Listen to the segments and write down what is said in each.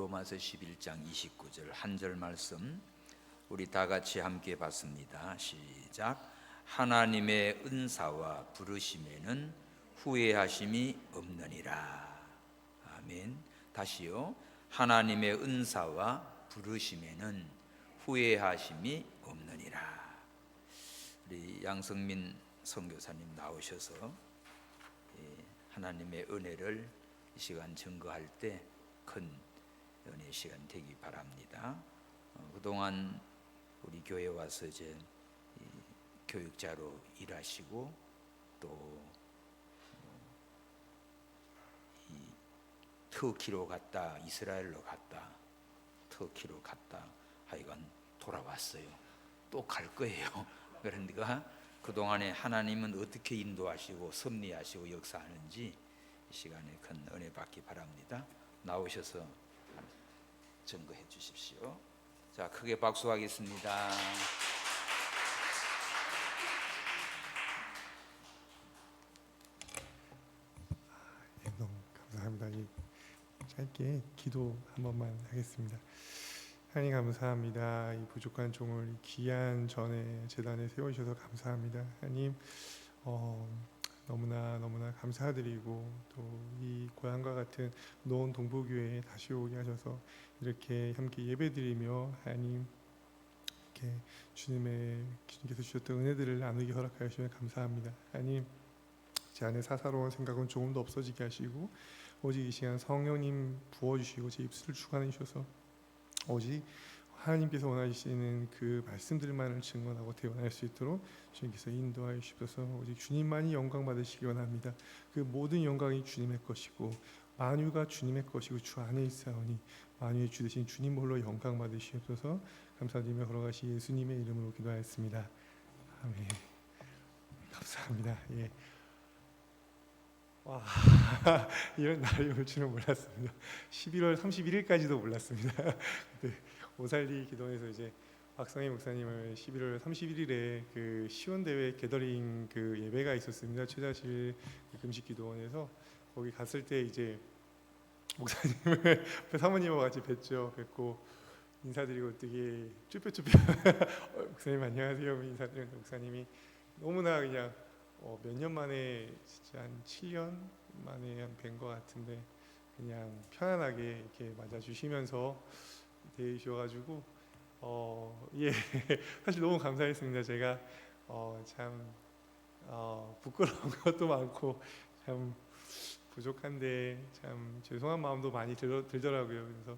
로마서 11장 29절 한 절 말씀 우리 다 같이 함께 봤습니다. 시작. 하나님의 은사와 부르심에는 후회하심이 없느니라. 아멘. 다시요. 하나님의 은사와 부르심에는 후회하심이 없느니라. 우리 양성민 선교사님 나오셔서 하나님의 은혜를 이 시간 증거할 때 큰 은혜 시간 되기 바랍니다. 그동안 우리 교회 와서 이제 교육자로 일하시고 또 터키로 갔다 이스라엘로 갔다 터키로 갔다 하여간 돌아왔어요. 또 갈 거예요. 그러니까 그동안에 하나님은 어떻게 인도하시고 섭리하시고 역사하는지 이 시간에 큰 은혜 받기 바랍니다. 나오셔서 증거해 주십시오. 자, 크게 박수하겠습니다. 너무 감사합니다. 짧게 기도 한 번만 하겠습니다. 하나님 감사합니다. 이 부족한 종을 이 귀한 전에 재단에 세우셔서 감사합니다. 하나님 너무나 감사드리고 또 이 고향과 같은 노원 동부교회에 다시 오게 하셔서 이렇게 함께 예배드리며 하나님 이렇게 주님께서 주셨던 은혜들을 나누기 허락하여 주시면 감사합니다. 하나님 제 안에 사사로운 생각은 조금도 없어지게 하시고 오직 이 시간 성령님 부어주시고 제 입술을 주관해 주셔서 오직 하나님께서 원하시는 그 말씀들만을 증언하고 대언할 수 있도록 주님께서 인도하여 주셔서 오직 주님만이 영광 받으시기 원합니다. 그 모든 영광이 주님의 것이고 만유가 주님의 것이고 주 안에 있사오니 만유의 주 되신 주님 홀로 영광 받으시옵소서. 감사드리며 걸어가시 예수님의 이름으로 기도하였습니다. 아멘. 감사합니다. 와, 이런 날이 올 줄은 몰랐습니다. 11월 31일까지도 몰랐습니다. 네, 오살리 기도원에서 이제 박성희 목사님을 11월 31일에 그 시온대회 게더링 그 예배가 있었습니다. 최자실 금식 기도원에서 거기 갔을 때 이제 목사님을 사모님과 같이 뵙고 인사드리고 되게 쭈뼛쭈뼛 목사님 안녕하세요 인사드렸는데 목사님이 너무나 그냥 몇 년 만에 진짜 한 7년 만에 뵌 것 같은데 그냥 편안하게 이렇게 맞아주시면서 대해주셔가지고 사실 너무 감사했습니다. 제가 참 부끄러운 것도 많고 참 부족한데 참 죄송한 마음도 많이 들더라고요. 그래서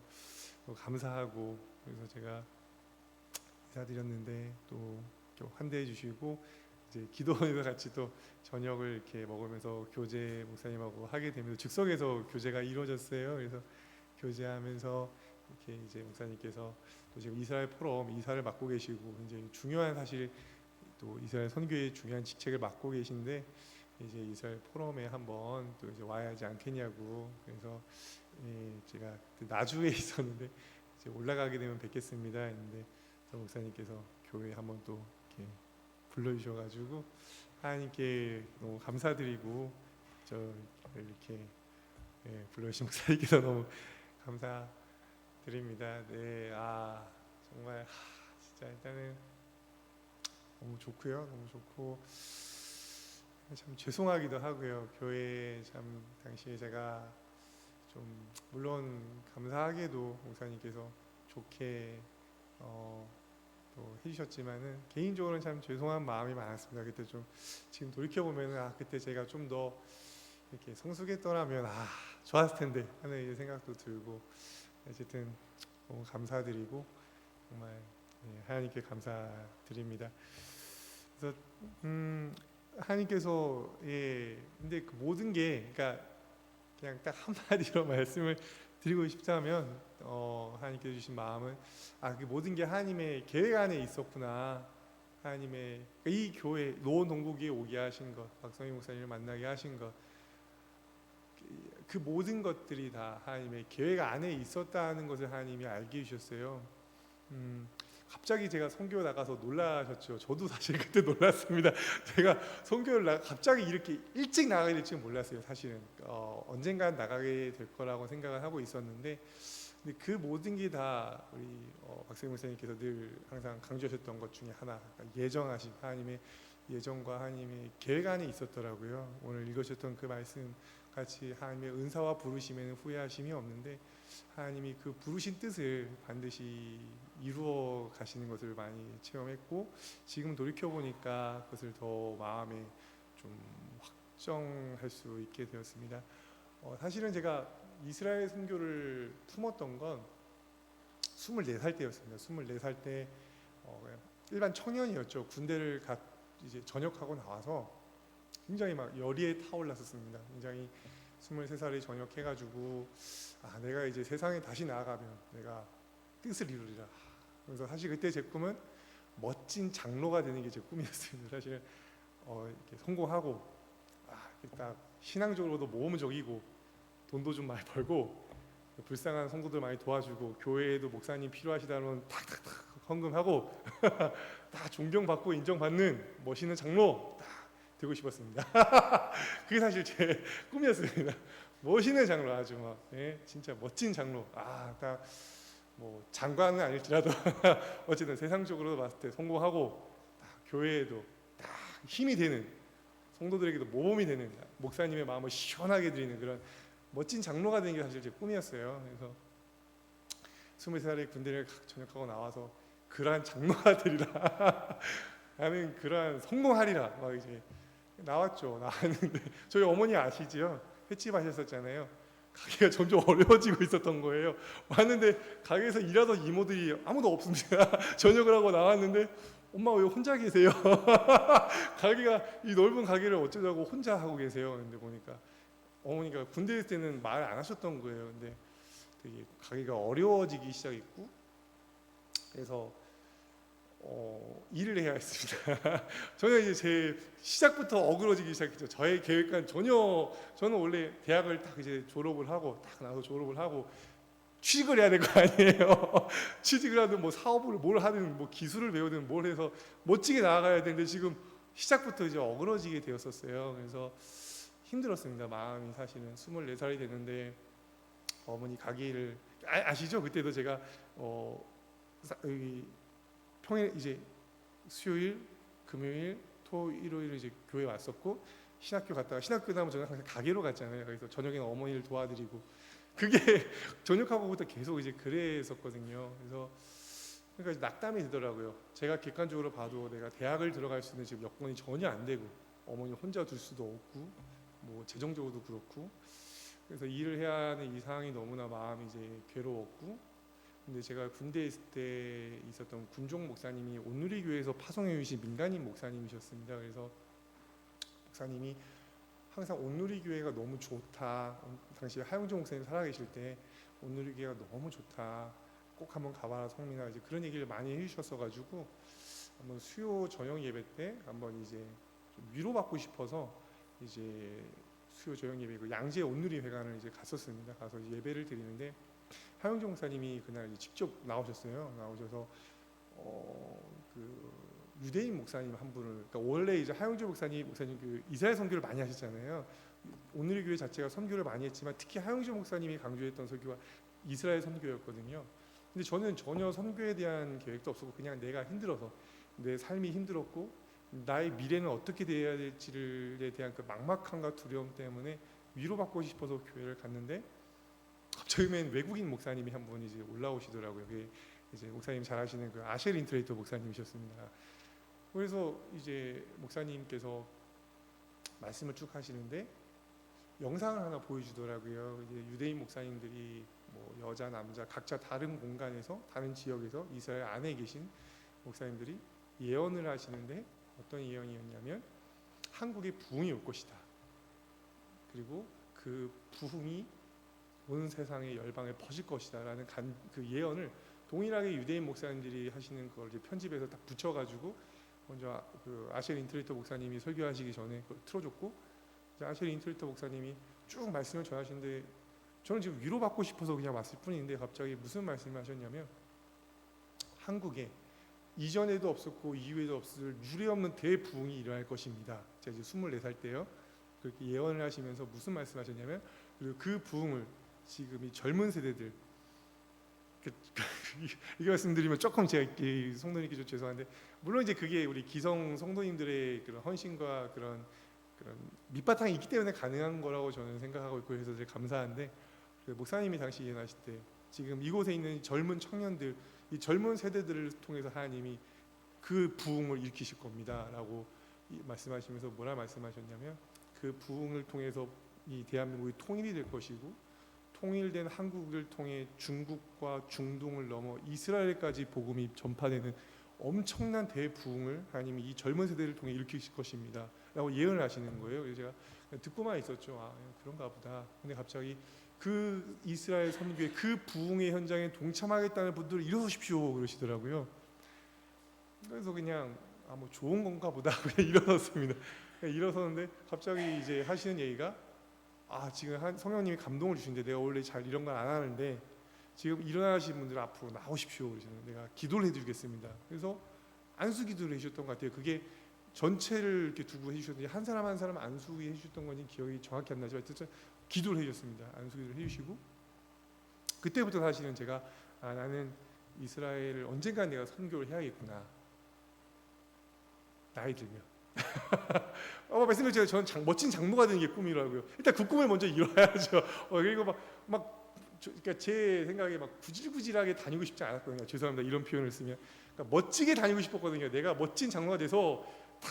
감사하고 그래서 제가 인사드렸는데 또 환대해 주시고 이제 기도원에서 같이 또 저녁을 이렇게 먹으면서 교제 목사님하고 하게 되면서 즉석에서 교제가 이루어졌어요. 그래서 교제하면서 이렇게 이제 목사님께서 또 지금 이스라엘 포럼 이사를 맡고 계시고 이제 중요한 사실 또 이스라엘 선교의 중요한 직책을 맡고 계신데 이제 이스라엘 포럼에 한번 또 이제 와야 하지 않겠냐고 그래서 제가 나주에 있었는데 이제 올라가게 되면 뵙겠습니다 했는데 목사님께서 교회에 한번 또 이렇게 불러주셔가지고 하나님께 너무 감사드리고 저 이렇게 불러주신 목사님께서 너무 감사드립니다. 네, 정말 진짜 일단은 너무 좋고요, 너무 좋고 참 죄송하기도 하고요. 교회 참 당시에 제가 좀 물론 감사하게도 목사님께서 좋게 또 해주셨지만은 개인적으로는 참 죄송한 마음이 많았습니다. 그때 좀 지금 돌이켜 보면은 그때 제가 좀 더 이렇게 성숙했더라면 좋았을 텐데 하는 생각도 들고 어쨌든 너무 감사드리고 정말 하나님께 감사드립니다. 그래서 하나님께서 근데 그 모든 게 그러니까 그냥 딱 한마디로 말씀을 드리고 싶다면 하나님께서 주신 마음은 그 모든 게 하나님의 계획 안에 있었구나. 하나님의 이 교회 노원 동부교회 오게 하신 것, 박성희 목사님을 만나게 하신 것, 그 모든 것들이 다 하나님의 계획 안에 있었다는 것을 하나님이 알게 해주셨어요. 갑자기 제가 선교 나가서 놀라셨죠. 저도 사실 그때 놀랐습니다. 제가 선교를 갑자기 이렇게 일찍 나가게 될 줄 몰랐어요. 사실은 언젠간 나가게 될 거라고 생각을 하고 있었는데 근데 그 모든 게 다 우리 박세웅 목사님께서 늘 항상 강조하셨던 것 중에 하나, 그러니까 예정하심, 하나님의 예정과 하나님의 계획 안에 있었더라고요. 오늘 읽으셨던 그 말씀 같이 하나님의 은사와 부르심에는 후회하심이 없는데 하나님이 그 부르신 뜻을 반드시 이루어 가시는 것을 많이 체험했고, 지금 돌이켜 보니까 그것을 더 마음에 좀 확정할 수 있게 되었습니다. 사실은 제가 이스라엘 선교를 품었던 건 24살 때였습니다. 24살 때 그냥 일반 청년이었죠. 군대를 이제 전역하고 나와서 굉장히 막 열의에 타올랐었습니다. 굉장히 23살에 전역해가지고 내가 이제 세상에 다시 나아가면 내가 뜻을 이루리라. 그래서 사실 그때 제 꿈은 멋진 장로가 되는 게 제 꿈이었습니다. 사실 이렇게 성공하고 이렇게 딱 신앙적으로도 모험적이고 돈도 좀 많이 벌고 불쌍한 성도들 많이 도와주고 교회에도 목사님 필요하시다면 탁탁탁 헌금하고 다 존경받고 인정받는 멋있는 장로 딱 되고 싶었습니다. 그게 사실 제 꿈이었습니다. 멋있는 장로, 아주 막 진짜 멋진 장로. 딱 뭐 장관은 아닐지라도 어쨌든 세상적으로 봤을 때 성공하고 딱 교회에도 딱 힘이 되는, 성도들에게도 모범이 되는, 목사님의 마음을 시원하게 드리는 그런 멋진 장로가 되는 게 사실 제 꿈이었어요. 그래서 23살에 군대를 전역하고 나와서 그러한 장로가 되리라. 나는 그러한 성공하리라. 막 이제 나왔죠. 나왔는데 저희 어머니 아시지요? 횟집 하셨었잖아요. 가게가 점점 어려워지고 있었던 거예요. 왔는데 가게에서 일하던 이모들이 아무도 없습니다. 전역을 하고 나왔는데 엄마 왜 혼자 계세요? 가게가, 이 넓은 가게를 어쩌자고 혼자 하고 계세요. 근데 보니까 어머니가 군대 있을 때는 말 안 하셨던 거예요. 근데 되게 가게가 어려워지기 시작했고, 그래서 일을 해야 했습니다. 저는 이제 제 시작부터 어그러지기 시작했죠. 저의 계획과는 저는 원래 대학을 딱 이제 졸업을 하고 딱 나서 졸업을 하고 취직을 해야 될 거 아니에요. 취직을 하든 뭐 사업을 뭘 하든 뭐 기술을 배우든 뭘 해서 멋지게 나아가야 되는데 지금 시작부터 이제 어그러지게 되었었어요. 그래서 힘들었습니다. 마음이. 사실은 24살이 됐는데 어머니 가게를 아시죠? 그때도 제가 여기 평일 이제 수요일, 금요일, 토요일, 일요일 이제 교회 왔었고, 신학교 갔다가 신학교 끝나면 저는 항상 가게로 갔잖아요. 그래서 저녁에는 어머니를 도와드리고, 그게 전역하고부터 계속 이제 그랬었거든요. 그래서 그러니까 이제 낙담이 되더라고요. 제가 객관적으로 봐도 내가 대학을 들어갈 수 있는 지금 여건이 전혀 안 되고, 어머니 혼자 둘 수도 없고, 뭐 재정적으로도 그렇고, 그래서 일을 해야 하는 이 상황이 너무나 마음이 이제 괴로웠고, 근데 제가 군대에 있을 때 있었던 군종 목사님이 온누리 교회에서 파송해 주신 민간인 목사님이셨습니다. 그래서 목사님이 항상 온누리 교회가 너무 좋다. 당시 하용종 목사님 살아계실 때 온누리 교회가 너무 좋다. 꼭 한번 가봐라 성민아, 이제 그런 얘기를 많이 해주셨어가지고 한번 수요 저녁 예배 때 한번 이제 좀 위로받고 싶어서 이제 수요 저녁 예배 그 양재 온누리 회관을 이제 갔었습니다. 가서 이제 예배를 드리는데 하용종 목사님이 그날 직접 나오셨어요. 나오셔서 그 유대인 목사님 한 분을, 그러니까 원래 이제 하용종 목사님 그 이스라엘 선교를 많이 하셨잖아요. 오늘의 교회 자체가 선교를 많이 했지만 특히 하용종 목사님이 강조했던 선교가 이스라엘 선교였거든요. 근데 저는 전혀 선교에 대한 계획도 없었고 그냥 내가 힘들어서, 내 삶이 힘들었고 나의 미래는 어떻게 돼야 될지에 대한 그 막막함과 두려움 때문에 위로받고 싶어서 교회를 갔는데 갑자기 맨 외국인 목사님이 한 분 이제 올라오시더라고요. 그게 이제 목사님 잘 아시는 그 아셸 인트레이터 목사님이셨습니다. 그래서 이제 목사님께서 말씀을 쭉 하시는데 영상을 하나 보여주더라고요. 이제 유대인 목사님들이 뭐 여자 남자 각자 다른 공간에서 다른 지역에서 이스라엘 안에 계신 목사님들이 예언을 하시는데 어떤 예언이었냐면 한국에 부흥이 올 것이다. 그리고 그 부흥이 온 세상의 열방에 퍼질 것이다라는 그 예언을 동일하게 유대인 목사님들이 하시는 걸 이제 편집해서 딱 붙여가지고 먼저 그 아셸 인트레이터 목사님이 설교하시기 전에 그걸 틀어줬고, 이제 아셸 인트레이터 목사님이 쭉 말씀을 전하시는데 저는 지금 위로받고 싶어서 그냥 왔을 뿐인데 갑자기 무슨 말씀을 하셨냐면 한국에 이전에도 없었고 이후에도 없을 유례없는 대부흥이 일어날 것입니다. 제가 이제 24살 때요. 그렇게 예언을 하시면서 무슨 말씀하셨냐면, 그리고 그 부흥을 지금 이 젊은 세대들, 이게 말씀드리면 조금 제가 성도님께 좀 죄송한데, 물론 이제 그게 우리 기성 성도님들의 그런 헌신과 그런 밑바탕이 있기 때문에 가능한 거라고 저는 생각하고 있고, 그래서 되게 감사한데, 목사님이 당시 예언하실 때 지금 이곳에 있는 젊은 청년들, 이 젊은 세대들을 통해서 하나님이 그 부흥을 일으키실 겁니다라고 말씀하시면서 뭐라 말씀하셨냐면, 그 부흥을 통해서 이 대한민국이 통일이 될 것이고, 통일된 한국을 통해 중국과 중동을 넘어 이스라엘까지 복음이 전파되는 엄청난 대부흥을 하나님이 이 젊은 세대를 통해 일으키실 것입니다 라고 예언을 하시는 거예요. 그래서 제가 듣고만 있었죠. 아, 그런가 보다. 근데 갑자기 그 이스라엘 선교의 그 부흥의 현장에 동참하겠다는 분들을 일어서십시오 그러시더라고요. 그래서 그냥 뭐 좋은 건가 보다 그냥 일어섰습니다. 일어섰는데 갑자기 이제 하시는 얘기가, 지금 성령님이 감동을 주신데 내가 원래 잘 이런 걸 안 하는데 지금 일어나신 분들 앞으로 나오십시오 그러시는데, 내가 기도를 해드리겠습니다. 그래서 안수 기도를 해주셨던 것 같아요. 그게 전체를 이렇게 두고 해주셨는데 한 사람 한 사람 안수 해주셨던 건지 기억이 정확히 안 나지만 어쨌든 기도를 해주셨습니다. 안수 기도를 해주시고, 그때부터 사실은 제가 나는 이스라엘을 언젠가 내가 선교를 해야겠구나, 나이 들면. 말씀드렸죠. 저는 멋진 장로가 되는 게 꿈이라고요. 일단 그 꿈을 먼저 이뤄야죠. 그리고 그러니까 제 생각에 막 구질구질하게 다니고 싶지 않았거든요. 죄송합니다, 이런 표현을 쓰면. 그러니까 멋지게 다니고 싶었거든요. 내가 멋진 장로가 돼서 딱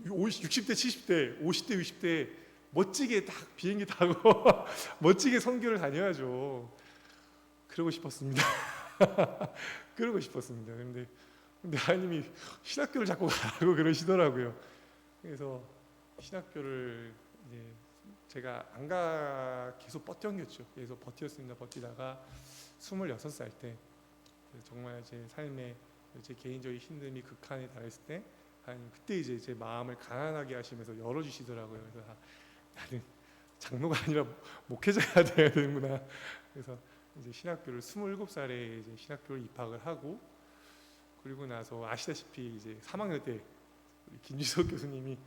60대, 70대, 50대, 60대 멋지게 딱 비행기 타고 멋지게 선교를 다녀야죠. 그러고 싶었습니다. 그러고 싶었습니다. 근데 하나님이 신학교를 자꾸 가라고 그러시더라고요. 그래서 신학교를 이제 제가 안 가 계속 버텼죠. 계속 버텼습니다. 버티다가 26살 때 정말 제 삶에 제 개인적인 힘듦이 극한에 달했을 때 하나님 그때 이제 제 마음을 가난하게 하시면서 열어주시더라고요. 그래서 나는 장로가 아니라 목회자가 돼야 되는구나. 그래서 이제 신학교를 27살에 이제 신학교를 입학을 하고, 그리고 나서 아시다시피 이제 3학년 때 우리 김지석 교수님이,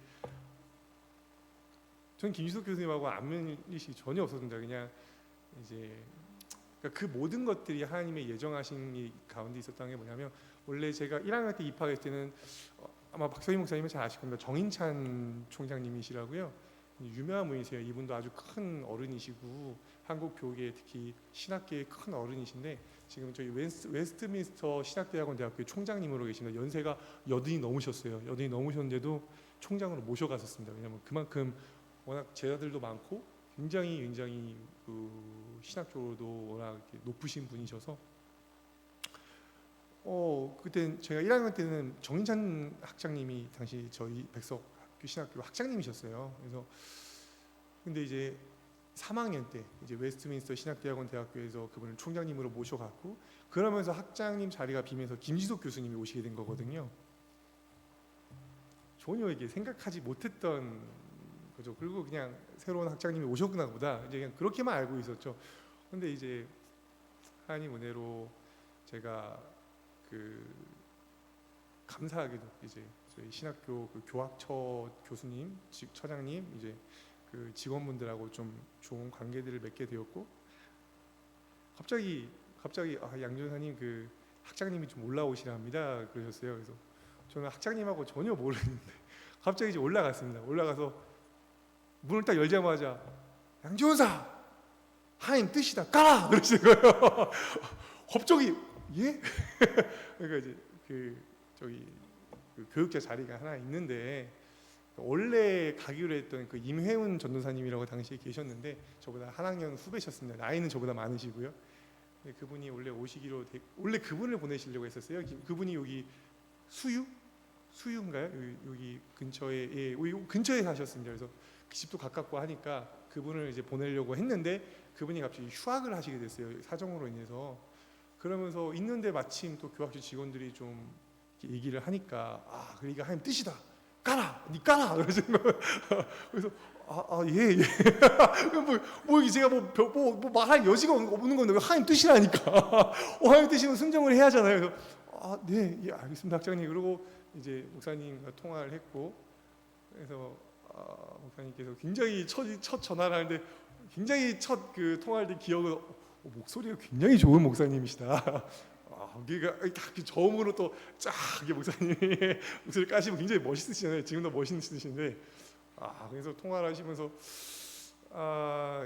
전 김지석 교수님하고 안면의식이 전혀 없었습니다. 그냥 이제 그러니까 그 모든 것들이 하나님의 예정하신 이 가운데 있었던 게 뭐냐면, 원래 제가 1학년 때 입학했을 때는 아마 박서희 목사님은 잘 아실 겁니다. 정인찬 총장님이시라고요. 유명한 분이세요. 이분도 아주 큰 어른이시고 한국 교계 특히 신학계의 큰 어른이신데, 지금 저희 웨스트민스터 신학대학원 대학교의 총장님으로 계십니다. 연세가 80이 넘으셨어요. 80이 넘으셨는데도 총장으로 모셔갔었습니다. 왜냐하면 그만큼 워낙 제자들도 많고 굉장히 그 신학적으로도 워낙 높으신 분이셔서, 그때 제가 1학년 때는 정인찬 학장님이 당시 저희 백석학교 신학교 학장님이셨어요. 그래서 근데 이제 3학년 때 이제 웨스트민스터 신학대학원 대학교에서 그분을 총장님으로 모셔갔고, 그러면서 학장님 자리가 비면서 김지석 교수님이 오시게 된 거거든요. 전혀 이게 생각하지 못했던 거죠. 그리고 그냥 새로운 학장님이 오셨구나 보다 이제 그냥 그렇게만 알고 있었죠. 근데 이제 하나님 은혜로 제가 감사하게도 이제 저희 신학교 그 교학처 교수님, 처장님, 이제 그 직원분들하고 좀 좋은 관계들을 맺게 되었고, 갑자기 양 전사님 그 학장님이 좀 올라오시랍니다 그러셨어요. 그래서 저는 학장님하고 전혀 모르는데 갑자기 이제 올라갔습니다. 올라가서 문을 딱 열자마자 양지원사 하나님 뜻이다 까라 그러시는 거예요. 갑자기 예? 그러니까 이제 저기 교육자 자리가 하나 있는데, 원래 가기로 했던 그 임회훈 전도사님이라고 당시에 계셨는데 저보다 한 학년 후배셨습니다. 나이는 저보다 많으시고요. 그분이 원래 오시기로 원래 그분을 보내시려고 했었어요. 그분이 여기 수유인가요? 여기 근처에, 예, 여기 근처에 사셨습니다. 그래서 그 집도 가깝고 하니까 그분을 이제 보내려고 했는데 그분이 갑자기 휴학을 하시게 됐어요. 사정으로 인해서. 그러면서 있는데 마침 또 교학처 직원들이 좀 얘기를 하니까 그러니까 하나님 뜻이다. 까라, 니 까라 그러시는 거예요. 그래서 예. 뭐 제가 뭐 말할 여지가 없는 건데 왜 하나님 뜻이라니까. 하나님 뜻이면 순종을 해야잖아요. 그래서 네, 예, 알겠습니다, 학장님. 그러고 이제 목사님과 통화를 했고, 그래서 목사님께서 굉장히 첫 전화를 하는데 굉장히 첫 그 통화할 때 기억을 목소리가 굉장히 좋은 목사님이시다. 우리가 딱 저음으로 또 쫙 목사님이 목소리 까시면 굉장히 멋있으시잖아요. 지금도 멋있으신데 그래서 통화를 하시면서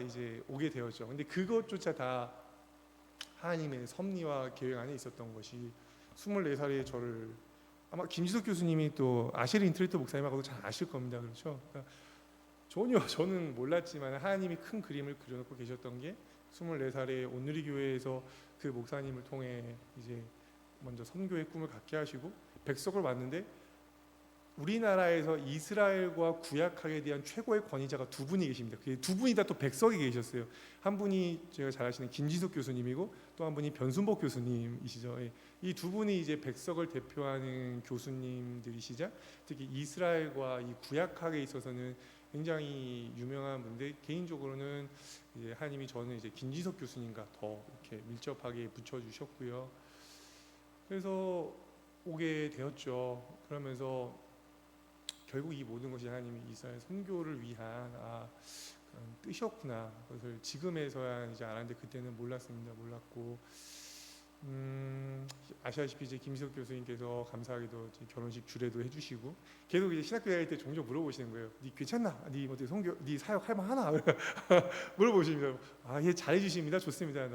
이제 오게 되었죠. 근데 그것조차 다 하나님의 섭리와 계획 안에 있었던 것이 24살의 저를 아마 김지석 교수님이 또 아시리 인트레이터 목사님하고도 잘 아실 겁니다. 그렇죠? 그러니까 전혀 저는 몰랐지만 하나님이 큰 그림을 그려놓고 계셨던 게 24살의 온누리 교회에서 그 목사님을 통해 이제 먼저 선교의 꿈을 갖게 하시고 백석을 왔는데 우리나라에서 이스라엘과 구약학에 대한 최고의 권위자가 두 분이 계십니다. 그 두 분이 다 또 백석에 계셨어요. 한 분이 제가 잘 아시는 김지석 교수님이고 또 한 분이 변순복 교수님이시죠. 이 두 분이 이제 백석을 대표하는 교수님들이시자 특히 이스라엘과 이 구약학에 있어서는 굉장히 유명한 분인데 개인적으로는 이제 하나님이 저는 이제 김지석 교수님과 더 이렇게 밀접하게 붙여주셨고요. 그래서 오게 되었죠. 그러면서 결국 이 모든 것이 하나님이 이스라엘 선교를 위한 그런 뜻이었구나. 그것을 지금에서야 이제 알았는데 그때는 몰랐습니다. 몰랐고 아시다시피 이제 김지석 교수님께서 감사하게도 이제 결혼식 주례도 해주시고 계속 이제 신학교 다닐 때 종종 물어보시는 거예요. 네 괜찮나? 네 어떻게 선교, 네 사역 할 만하나? 물어보십니다. 예 잘해주십니다. 좋습니다.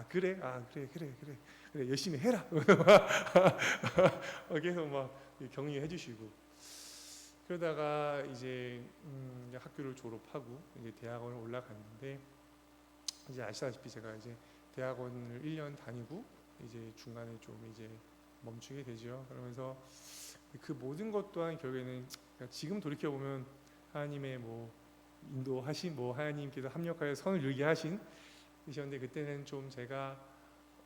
그래? 그래 열심히 해라. 계속 막 격려해 주시고 그러다가 이제 학교를 졸업하고 이제 대학원을 올라갔는데 이제 아시다시피 제가 이제 대학원을 1년 다니고 이제 중간에 좀 이제 멈추게 되죠. 그러면서 그 모든 것 또한 결국에는 지금 돌이켜 보면 하나님의 뭐 인도하신 뭐 하나님께서 합력하여 선을 이루게 하신 이셨는데 그때는 좀 제가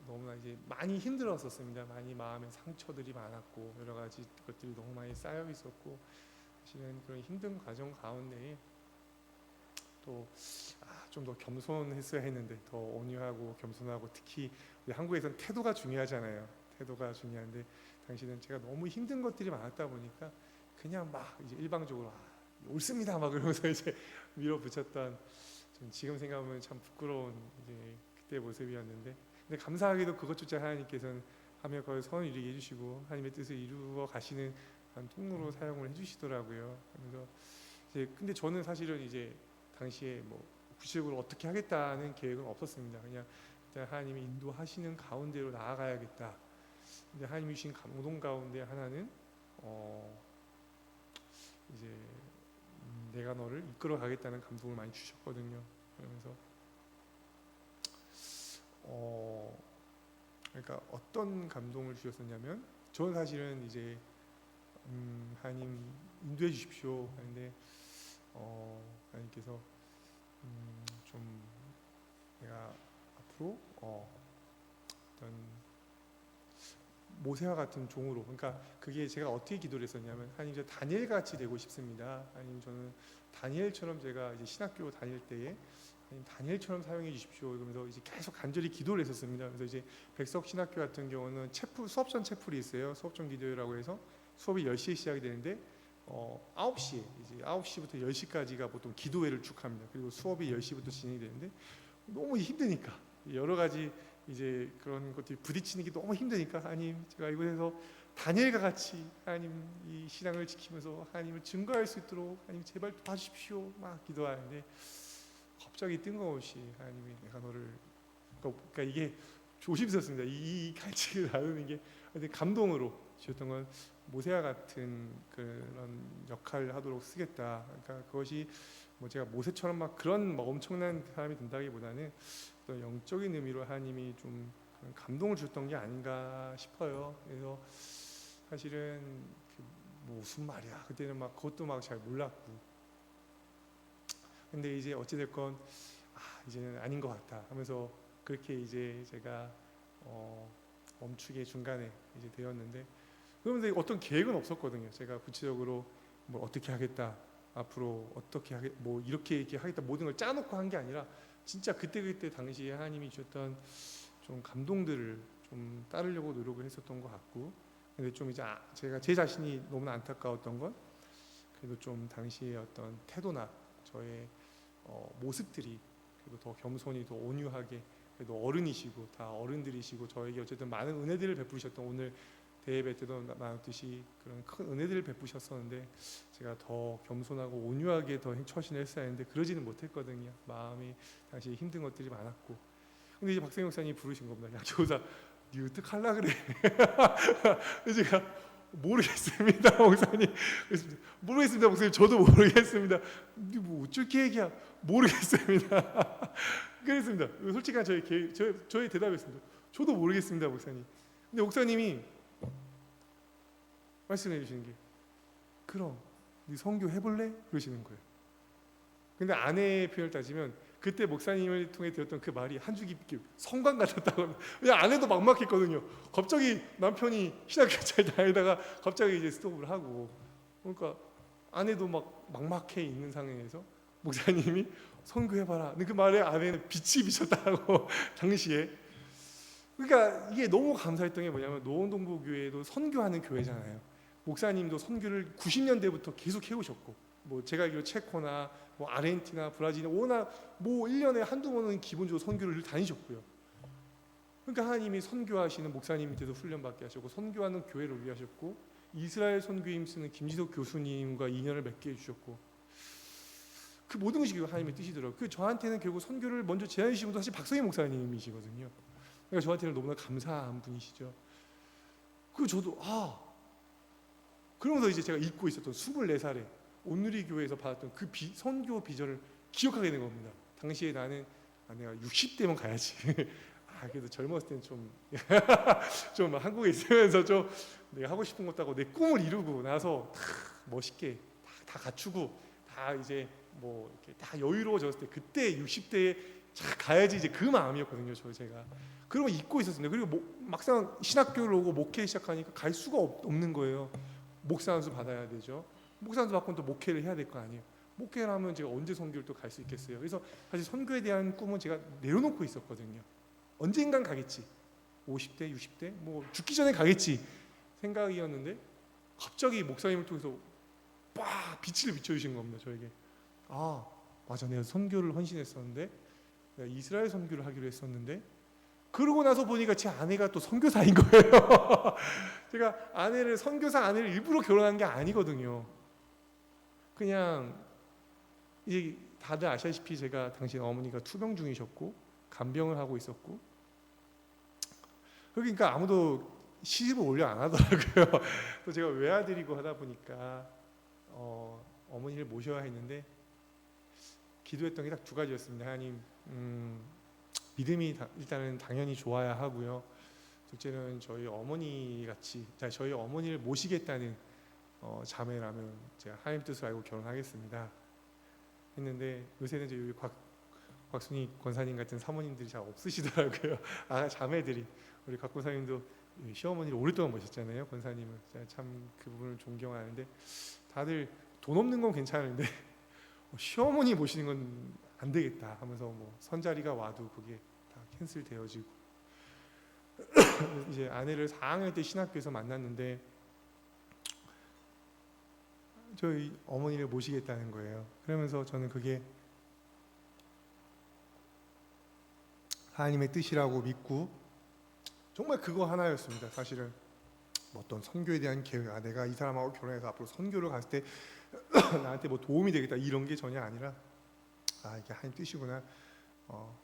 너무나 이제 많이 힘들었었습니다. 많이 마음에 상처들이 많았고 여러 가지 것들이 너무 많이 쌓여 있었고 사실은 그런 힘든 과정 가운데 또 좀 더 겸손했어야 했는데 더 온유하고 겸손하고 특히 우리 한국에서는 태도가 중요하잖아요. 태도가 중요한데 당시는 제가 너무 힘든 것들이 많았다 보니까 그냥 막 이제 일방적으로 옳습니다 막 그러면서 이제 밀어붙였던 좀 지금 생각하면 참 부끄러운 이제 그때 모습이었는데 근데 감사하게도 그것조차 하나님께서는 합력하여 선을 이루게 해주시고 하나님의 뜻을 이루어 가시는 한 통로로 사용을 해주시더라고요. 그래서 이제 근데 저는 사실은 이제 당시에 뭐 구체적으로 어떻게 하겠다는 계획은 없었습니다. 그냥 일단 하나님이 인도하시는 가운데로 나아가야겠다. 근데 하나님이 주신 감동 가운데 하나는 이제 내가 너를 이끌어 가겠다는 감동을 많이 주셨거든요. 그러면서 그러니까 어떤 감동을 주셨었냐면 저는 사실은 이제 하나님 인도해 주십시오 하는데 하나님께서 좀 내가 앞으로 어떤 모세와 같은 종으로 그러니까 그게 제가 어떻게 기도를 했었냐면 하나님 저 다니엘 같이 되고 싶습니다. 하나님 저는 다니엘처럼 제가 이제 신학교 다닐 때에 하나님 다니엘처럼 사용해 주십시오. 그러면서 이제 계속 간절히 기도를 했었습니다. 그래서 이제 백석 신학교 같은 경우는 수업 전 채플이 있어요. 수업 전 기도회라고 해서 수업이 10시에 시작이 되는데 9시에 이제 9시부터 10시까지가 보통 기도회를 쭉 합니다. 그리고 수업이 10시부터 진행이 되는데 너무 힘드니까 여러 가지 이제 그런 것들이 부딪히는 게 너무 힘드니까 하나님 제가 이곳에서 다니엘과 같이 하나님 이 신앙을 지키면서 하나님을 증거할 수 있도록 하나님 제발 도와주십시오 막 기도하는데 갑자기 뜬금없이 하나님이 내가 너를 그러니까 이게 조심스럽습니다. 이 가치를 나누는 게 감동으로 주셨던 건 모세와 같은 그런 역할을 하도록 쓰겠다. 그러니까 그것이 뭐 제가 모세처럼 막 그런 막 엄청난 사람이 된다기보다는 어떤 영적인 의미로 하나님이 좀 그런 감동을 주셨던 게 아닌가 싶어요. 그래서 사실은 무슨 말이야 그때는 막 그것도 막 잘 몰랐고 근데 이제 어찌됐건 이제는 아닌 것 같다 하면서 그렇게 이제 제가 멈추게 중간에 이제 되었는데 그런데 어떤 계획은 없었거든요. 제가 구체적으로 뭐 어떻게 하겠다 앞으로 어떻게 하겠 뭐 이렇게 하겠다 모든 걸 짜놓고 한 게 아니라 진짜 그때 당시에 하나님이 주셨던 좀 감동들을 좀 따르려고 노력을 했었던 것 같고 근데 좀 이제 제가 제 자신이 너무나 안타까웠던 건 그래도 좀 당시의 어떤 태도나 저의 모습들이 그래도 더 겸손히 더 온유하게 그래도 어른이시고 다 어른들이시고 저에게 어쨌든 많은 은혜들을 베푸셨던 오늘 대예배 때도 나눴듯이 그런 큰 은혜들을 베푸셨었는데 제가 더 겸손하고 온유하게 더 처신을 했어야 했는데 그러지는 못했거든요. 마음이 당시 힘든 것들이 많았고. 근데 이제 박성희 목사님이 부르신 겁니다. 야 교사, 니 어떡할라 그래? 그래서 제가 모르겠습니다, 목사님. 그랬습니다. 모르겠습니다, 목사님. 저도 모르겠습니다. 니 뭐 어쩔 계획이야? 모르겠습니다. 그랬습니다. 솔직한 저의 대답이었습니다. 저도 모르겠습니다, 목사님. 근데 목사님이 말씀해 주시는 게 그럼 네 선교 해볼래? 그러시는 거예요. 근데 아내의 표현을 따지면 그때 목사님을 통해 들었던 그 말이 한 줄기 성관 같았다고 합니다. 왜냐면 아내도 막막했거든요. 갑자기 남편이 신학교 잘 다니다가 갑자기 이제 스톱을 하고 그러니까 아내도 막 막막해 있는 상황에서 목사님이 선교해봐라. 근데 그 말에 아내는 빛이 비쳤다고 당시에. 그러니까 이게 너무 감사했던 게 뭐냐면 노원동부교회도 선교하는 교회잖아요. 목사님도 선교를 90년대부터 계속 해오셨고 뭐 제가 알기로 체코나 뭐 아르헨티나 브라질 워낙 뭐 1년에 한두 번은 기본적으로 선교를 다니셨고요. 그러니까 하나님이 선교하시는 목사님 밑에서 훈련받게 하셨고 선교하는 교회를 위해 하셨고 이스라엘 선교에 힘쓰는 김지석 교수님과 인연을 맺게 해주셨고 그 모든 것이 하나님의 뜻이더라고요. 그 저한테는 결국 선교를 먼저 제안해 주신 분도 사실 박성희 목사님이시거든요. 그러니까 저한테는 너무나 감사한 분이시죠. 그리고 저도 그러면서 이제 제가 잊고 있었던 24살에 온누리 교회에서 받았던 그 선교 비전을 기억하게 된 겁니다. 당시에 나는 내가 60대면 가야지. 그래도 젊었을 때는 좀 한국에 있으면서 좀 내가 하고 싶은 것도 하고 내 꿈을 이루고 나서 다 멋있게 다 갖추고 다 이제 뭐 이렇게 다 여유로워졌을 때 그때 60대에 가야지 이제 그 마음이었거든요. 제가 그런 거 잊고 있었습니다. 그리고 막상 신학교를 오고 목회 시작하니까 갈 수가 없는 거예요. 목사 안수 받아야 되죠. 목사 안수 받고 또 목회를 해야 될 거 아니에요. 목회를 하면 제가 언제 선교를 또 갈 수 있겠어요. 그래서 사실 선교에 대한 꿈은 제가 내려놓고 있었거든요. 언젠간 가겠지. 50대, 60대 뭐 죽기 전에 가겠지 생각이었는데 갑자기 목사님을 통해서 빡 빛을 비춰주신 겁니다. 저에게 맞아, 내가 선교를 헌신했었는데 내가 이스라엘 선교를 하기로 했었는데 그러고 나서 보니까 제 아내가 또 선교사인 거예요. 제가 선교사 아내를 일부러 결혼한 게 아니거든요. 그냥 이제 다들 아시다시피 제가 당신 어머니가 투병 중이셨고 간병을 하고 있었고 그러니까 아무도 시집을 올려 안 하더라고요. 또 제가 외아들이고 하다 보니까 어머니를 모셔야 했는데 기도했던 게 딱 두 가지였습니다. 하나님, 믿음이 일단은 당연히 좋아야 하고요. 둘째는 저희 어머니 같이 저희 어머니를 모시겠다는 자매라면 제가 하나님 뜻을 알고 결혼하겠습니다. 했는데 요새는 이제 여기 곽순희 권사님 같은 사모님들이 잘 없으시더라고요. 자매들이 우리 곽 권사님도 시어머니를 오랫동안 모셨잖아요. 권사님을 제가 참 그 부분을 존경하는데 다들 돈 없는 건 괜찮은데 시어머니 모시는 건 안 되겠다 하면서 뭐 선자리가 와도 그게 다 캔슬되어지고 이제 아내를 4학년 때 신학교에서 만났는데 저희 어머니를 모시겠다는 거예요. 그러면서 저는 그게 하나님의 뜻이라고 믿고 정말 그거 하나였습니다. 사실은 뭐 어떤 선교에 대한 계획, 내가 이 사람하고 결혼해서 앞으로 선교를 갔을 때 나한테 뭐 도움이 되겠다 이런 게 전혀 아니라 이게 하나님 뜻이구나.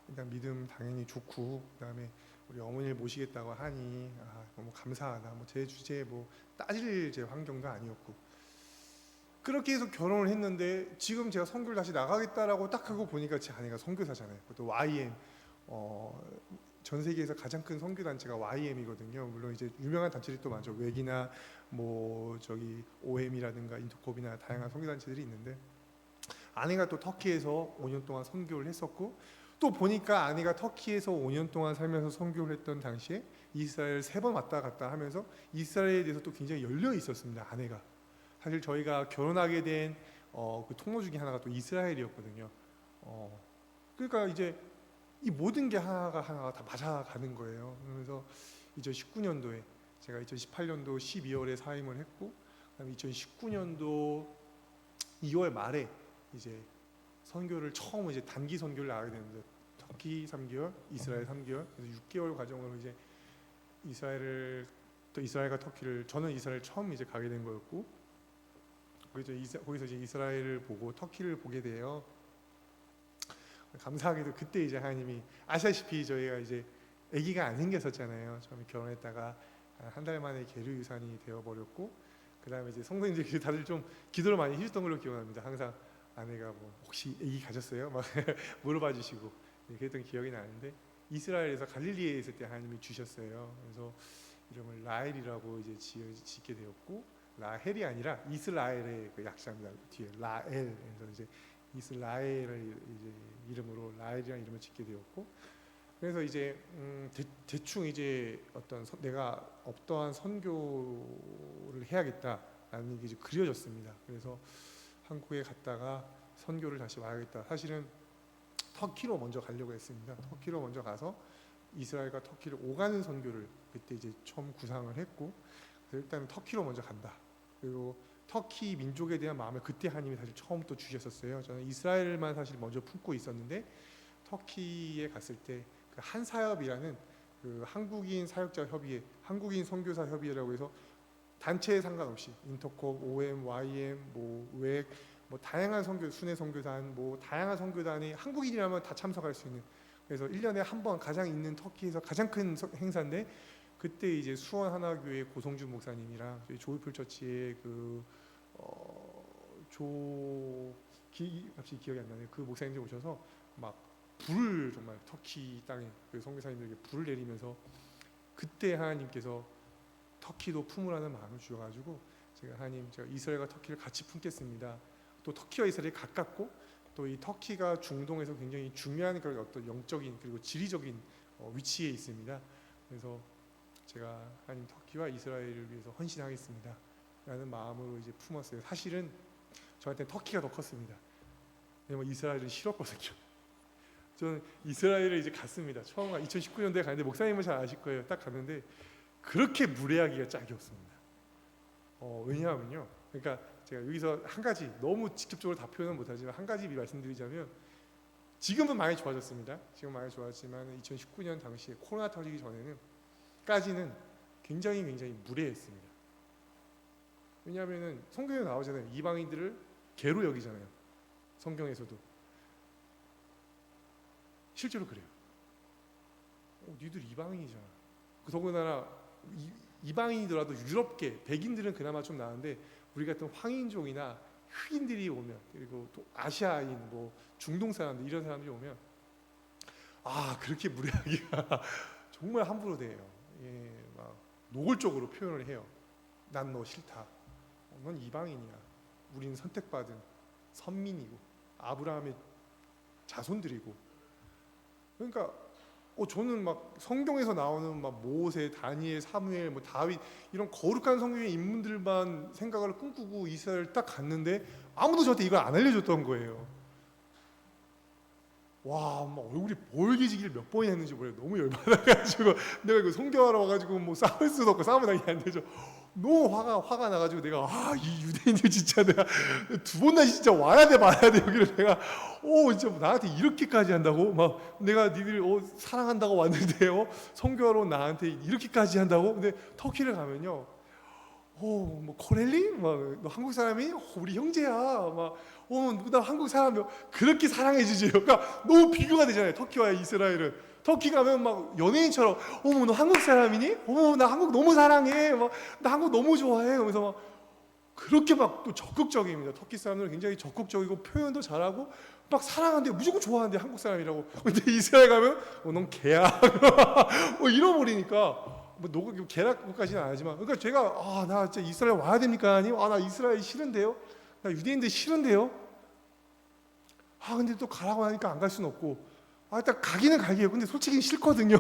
일단 믿음 당연히 좋고 그다음에 우리 어머니를 모시겠다고 하니 너무 감사하다. 뭐 제 주제에 뭐 따질 제 환경도 아니었고 그렇게 해서 결혼을 했는데 지금 제가 선교를 다시 나가겠다라고 딱 하고 보니까 제 아내가 선교사잖아요. 또 YM 전 세계에서 가장 큰 선교 단체가 YM이거든요. 물론 이제 유명한 단체들이 또 많죠. 웩이나 뭐 저기 OM이라든가 인터콥이나 다양한 선교 단체들이 있는데 아내가 또 터키에서 5년 동안 선교를 했었고 또 보니까 아내가 터키에서 5년 동안 살면서 선교를 했던 당시에 이스라엘 3번 왔다 갔다 하면서 이스라엘에 대해서 또 굉장히 열려 있었습니다. 아내가 사실 저희가 결혼하게 된 그 통로 중에 하나가 또 이스라엘이었거든요. 그러니까 이제 이 모든 게 하나가 다 맞아가는 거예요. 그래서 2019년도에 제가 2018년도 12월에 사임을 했고 그다음에 2019년도 2월 말에 이제 선교를 처음 이제 단기 선교를 나가게 되는데 터키 3개월, 이스라엘 3개월, 그래서 6개월 과정으로 이제 이스라엘과 터키를, 저는 이스라엘 처음 이제 가게 된 거였고, 거기서 이제 이스라엘을 보고 터키를 보게 돼요. 감사하게도 그때 이제 하나님이, 아시다시피 저희가 이제 아기가 안 생겼었잖아요. 처음에 결혼했다가 한 달 만에 계류 유산이 되어 버렸고, 그 다음에 이제 성도님들이 다들 좀 기도를 많이 해줬던 걸로 기억합니다. 항상 아내가 뭐 혹시 아기 가졌어요? 막 물어봐 주시고 그랬던 기억이 나는데, 이스라엘에서 갈릴리에 있을 때 하나님이 주셨어요. 그래서 이름을 라엘이라고 이제 짓게 되었고, 라헬이 아니라 이스라엘의 그 약자입니다. 뒤에 라엘, 그래서 이제 이스라엘을 이제 이름으로 라엘이라는 이름을 짓게 되었고, 그래서 이제 대충 이제 내가 어떠한 선교를 해야겠다라는 게 이제 그려졌습니다. 그래서 한국에 갔다가 선교를 다시 와야겠다. 사실은 터키로 먼저 가려고 했습니다. 터키로 먼저 가서 이스라엘과 터키를 오가는 선교를 그때 이제 처음 구상을 했고, 그래서 일단 터키로 먼저 간다. 그리고 터키 민족에 대한 마음을 그때 하나님이 사실 처음부터 주셨었어요. 저는 이스라엘만 사실 먼저 품고 있었는데, 터키에 갔을 때 그 한사협이라는 그 한국인 사역자 협의회, 한국인 선교사 협의회라고 해서 단체에 상관없이 인터콥, OM, YM, 뭐 웨익, 뭐 다양한 순회 선교단, 뭐 다양한 선교단이 한국인이라면 다 참석할 수 있는, 그래서 1년에 한 번 가장 있는 터키에서 가장 큰 행사인데, 그때 이제 수원 하나교회 고성준 목사님이랑 저희 조이풀 처치의 갑자기 기억이 안 나네요. 그 목사님들 오셔서 막 불을, 정말 터키 땅에 그 선교사님들에게 불을 내리면서, 그때 하나님께서 터키도 품으라는 마음을 주셔가지고, 제가 이스라엘과 터키를 같이 품겠습니다. 또 터키와 이스라엘이 가깝고, 또 이 터키가 중동에서 굉장히 중요한 그런 어떤 영적인 그리고 지리적인 위치에 있습니다. 그래서 제가 하나님 터키와 이스라엘을 위해서 헌신하겠습니다 라는 마음으로 이제 품었어요. 사실은 저한테 터키가 더 컸습니다. 왜냐면 이스라엘은 싫었거든요. 저는 이스라엘을 이제 갔습니다. 처음 2019년도에 갔는데, 목사님은 잘 아실 거예요. 딱 갔는데 그렇게 무례하기가 짝이 없습니다. 왜냐하면요, 그러니까 제가 여기서 한 가지, 너무 직접적으로 다 표현은 못하지만 한 가지 말씀드리자면, 지금은 많이 좋아졌습니다. 지금 많이 좋아졌지만 2019년 당시에 코로나 터지기 전에는까지는 굉장히 무례했습니다. 왜냐하면은 성경에 나오잖아요. 이방인들을 개로 여기잖아요. 성경에서도 실제로 그래요. 니들 이방인이잖아. 더군다나 이방인이더라도 유럽계, 백인들은 그나마 좀 나은데, 우리 같은 황인종이나 흑인들이 오면, 그리고 또 아시아인, 뭐 중동 사람들, 이런 사람들이 오면, 그렇게 무례하기가 정말 함부로 돼요. 예, 막 노골적으로 표현을 해요. 난 너 싫다. 넌 이방인이야. 우리는 선택받은 선민이고 아브라함의 자손들이고. 그러니까 저는 막 성경에서 나오는 막 모세, 다니엘, 사무엘, 뭐 다윗, 이런 거룩한 성경의 인물들만 생각을 꿈꾸고 이스라엘 딱 갔는데, 아무도 저한테 이걸 안 알려줬던 거예요. 와, 막 얼굴이 볼기지기를 몇 번이나 했는지 몰라요. 너무 열받아가지고 내가 이거 선교하러 와가지고 뭐 싸울 수도 없고 싸우면 당연히 안 되죠. 너무 화가 나가지고 내가 이 유대인들 진짜 내가 두 번 다시 진짜 와야 돼 말아야 돼, 여기를 내가 진짜 뭐 나한테 이렇게까지 한다고, 막 내가 니들 사랑한다고 왔는데 선교하러 온 나한테 이렇게까지 한다고. 근데 터키를 가면요, 뭐 코렐리, 막 너 한국 사람이? 우리 형제야. 막 나 한국 사람 그렇게 사랑해주지. 그러니까 너무 비교가 되잖아요. 터키와 이스라엘은. 터키 가면 막 연예인처럼, 너 한국 사람이니? 나 한국 너무 사랑해. 막 나 한국 너무 좋아해. 그래서 막 그렇게 막 또 적극적입니다. 터키 사람들은 굉장히 적극적이고 표현도 잘하고 막 사랑하는데 무조건 좋아하는데 한국 사람이라고. 근데 이스라엘 가면 넌 개야. 잃어버리니까. 뭐 개라고까지는 안 하지만, 그러니까 제가 나 진짜 이스라엘 와야 됩니까? 아니, 나 이스라엘 싫은데요. 나 유대인들 싫은데요. 근데 또 가라고 하니까 안 갈 수는 없고, 일단 가기는 가게요. 근데 솔직히 싫거든요.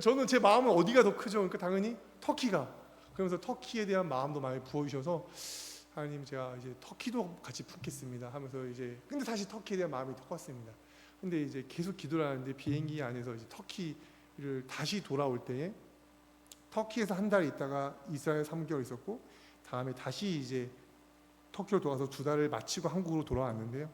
저는 제 마음은 어디가 더 크죠? 그러니까 당연히 터키가. 그러면서 터키에 대한 마음도 많이 부어주셔서, 하나님 제가 이제 터키도 같이 품겠습니다 하면서 이제, 근데 다시 터키에 대한 마음이 더 컸습니다. 근데 이제 계속 기도를 하는데, 비행기 안에서 이제 터키를 다시 돌아올 때에, 터키에서 한 달 있다가 이스라엘 3개월 있었고, 다음에 다시 이제 터키로 돌아와서 2달을 마치고 한국으로 돌아왔는데요.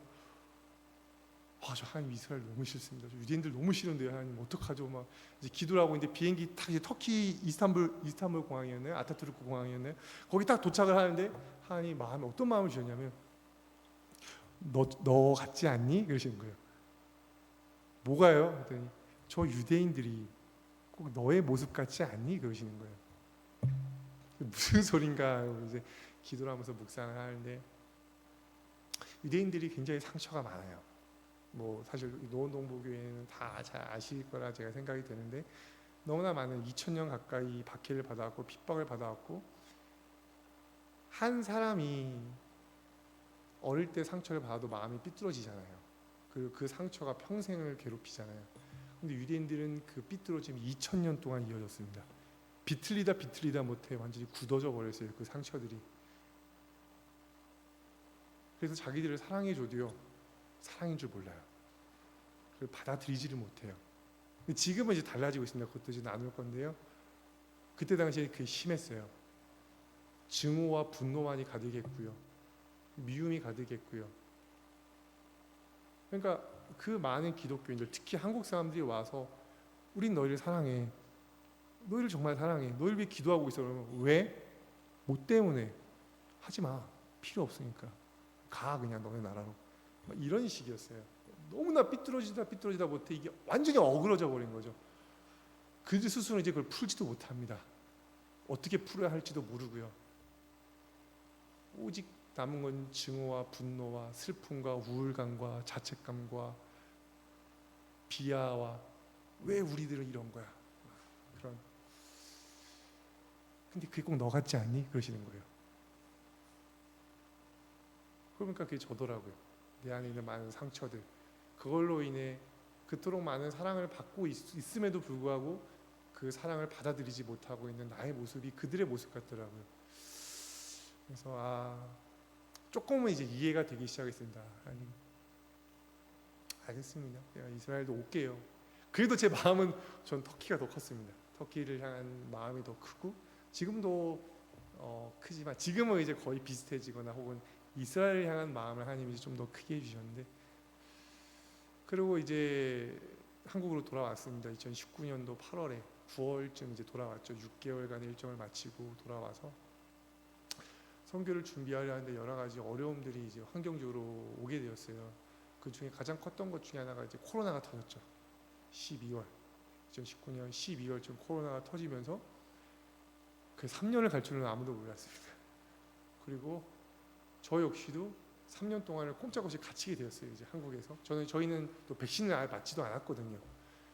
저 하나님 이스라엘 너무 싫습니다. 저 유대인들 너무 싫은데요. 하나님 어떡하죠? 막 이제 기도를 하고 있는데 비행기 딱 이제 터키 이스탄불 공항이었나요? 아타투르크 공항이었나요? 거기 딱 도착을 하는데 하나님 마음에 어떤 마음을 주셨냐면 너 같지 않니? 그러시는 거예요. 뭐가요? 그랬더니 저 유대인들이 꼭 너의 모습 같지 않니? 그러시는 거예요. 무슨 소린가 하고 이제 기도를 하면서 묵상을 하는데 유대인들이 굉장히 상처가 많아요. 뭐 사실 노원동부교회는 다 잘 아실 거라 제가 생각이 되는데 너무나 많은 2000년 가까이 박해를 받아왔고 핍박을 받아왔고 한 사람이 어릴 때 상처를 받아도 마음이 삐뚤어지잖아요. 그리고 그 상처가 평생을 괴롭히잖아요. 근데 유대인들은 그 삐뚤어짐이 2000년 동안 이어졌습니다. 비틀리다 못해 완전히 굳어져 버렸어요. 그 상처들이. 그래서 자기들을 사랑해줘도요 사랑인 줄 몰라요. 그걸 받아들이지를 못해요. 근데 지금은 이제 달라지고 있습니다. 그것도 이제 나눌 건데요. 그때 당시에 그게 심했어요. 증오와 분노만이 가득했고요. 미움이 가득했고요. 그러니까 그 많은 기독교인들, 특히 한국 사람들이 와서 우린 너희를 사랑해. 너희를 정말 사랑해. 너희를 위해 기도하고 있어. 그러면 왜? 뭐 때문에? 하지 마. 필요 없으니까. 가 그냥 너네 나라로. 이런 식이었어요. 너무나 삐뚤어지다 못해 이게 완전히 어그러져 버린 거죠. 그들 스스로 이제 그걸 풀지도 못합니다. 어떻게 풀어야 할지도 모르고요. 오직 남은 건 증오와 분노와 슬픔과 우울감과 자책감과 비하와 왜 우리들은 이런 거야? 그런. 근데 그게 꼭 너 같지 않니? 그러시는 거예요. 그러니까 그게 저더라고요. 내 안에 있는 많은 상처들, 그걸로 인해 그토록 많은 사랑을 받고 있음에도 불구하고 그 사랑을 받아들이지 못하고 있는 나의 모습이 그들의 모습 같더라고요. 그래서 조금은 이제 이해가 되기 시작했습니다. 아니, 알겠습니다. 내가 이스라엘도 올게요. 그래도 제 마음은 전 터키가 더 컸습니다. 터키를 향한 마음이 더 크고 지금도 크지만 지금은 이제 거의 비슷해지거나 혹은 이스라엘을 향한 마음을 하나님이 좀 더 크게 해주셨는데 그리고 이제 한국으로 돌아왔습니다. 2019년도 8월에 9월쯤 이제 돌아왔죠. 6개월간의 일정을 마치고 돌아와서 선교를 준비하려 하는데 여러 가지 어려움들이 이제 환경적으로 오게 되었어요. 그 중에 가장 컸던 것 중에 하나가 이제 코로나가 터졌죠. 2019년 12월쯤 코로나가 터지면서 그 3년을 갈 줄은 아무도 몰랐습니다. 그리고 저 역시도 3년 동안을 꼼짝없이 갇히게 되었어요. 이제 한국에서 저희는 또 백신을 아예 맞지도 않았거든요.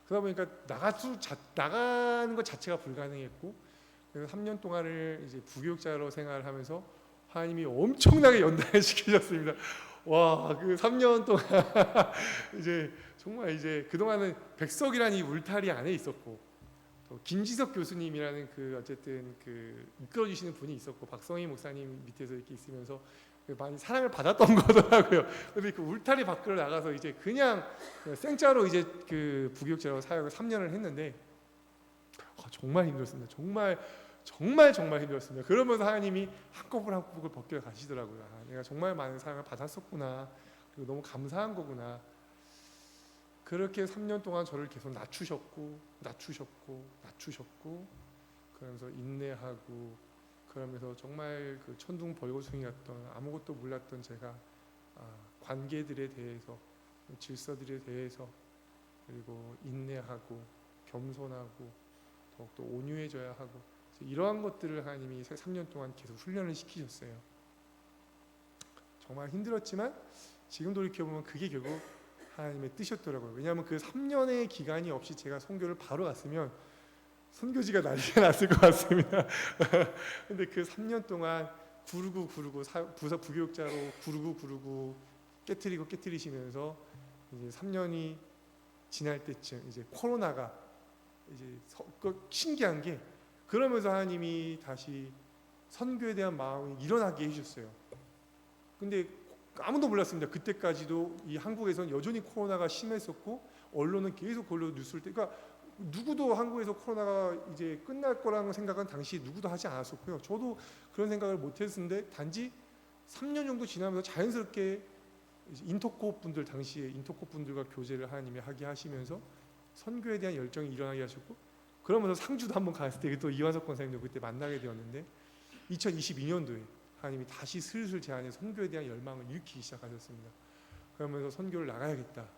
그러다 보니까 나가는 것 자체가 불가능했고 그래서 3년 동안을 이제 부교육자로 생활하면서 하나님이 엄청나게 연단을 시키셨습니다. 와, 그 3년 동안 이제 정말 이제 그동안은 백석이라는 이 울타리 안에 있었고 또 김지석 교수님이라는 그 어쨌든 그 이끌어주시는 분이 있었고 박성희 목사님 밑에서 이렇게 있으면서 많이 사랑을 받았던 거더라고요. 근데 그 울타리 밖으로 나가서 이제 그냥 생짜로 이제 그 부교육자로 사역을 3년을 했는데 정말 힘들었습니다. 정말 힘들었습니다. 그러면서 하나님이 한꺼풀 한꺼풀 벗겨 가시더라고요. 내가 정말 많은 사랑을 받았었구나. 그리고 너무 감사한 거구나. 그렇게 3년 동안 저를 계속 낮추셨고 그러면서 인내하고 그러면서 정말 그 천둥 벌거숭이 같던 아무것도 몰랐던 제가 관계들에 대해서 질서들에 대해서 그리고 인내하고 겸손하고 더욱더 온유해져야 하고 이러한 것들을 하나님이 3년 동안 계속 훈련을 시키셨어요. 정말 힘들었지만 지금 돌이켜보면 그게 결국 하나님의 뜻이었더라고요. 왜냐하면 그 3년의 기간이 없이 제가 선교를 바로 갔으면 선교지가 난리가 났을 것 같습니다. 근데 그 3년 동안 구르고 부서 부교육자로 구르고 깨트리시면서 이제 3년이 지날 때쯤 이제 코로나가 이제 신기한 게 그러면서 하나님이 다시 선교에 대한 마음이 일어나게 해주셨어요. 근데 아무도 몰랐습니다. 그때까지도 이 한국에서는 여전히 코로나가 심했었고 언론은 계속 그걸로 뉴스를 그러니까 누구도 한국에서 코로나가 이제 끝날 거라는 생각은 당시 누구도 하지 않았었고요. 저도 그런 생각을 못 했는데 단지 3년 정도 지나면서 자연스럽게 이제 인터코 분들 당시에 인터코 분들과 교제를 하나님이 하게 하시면서 선교에 대한 열정이 일어나게 하셨고 그러면서 상주도 한번 갔을 때 또 이완석 권사님도 그때 만나게 되었는데 2022년도에 하나님이 다시 슬슬 제 안에 선교에 대한 열망을 일으키기 시작하셨습니다. 그러면서 선교를 나가야겠다.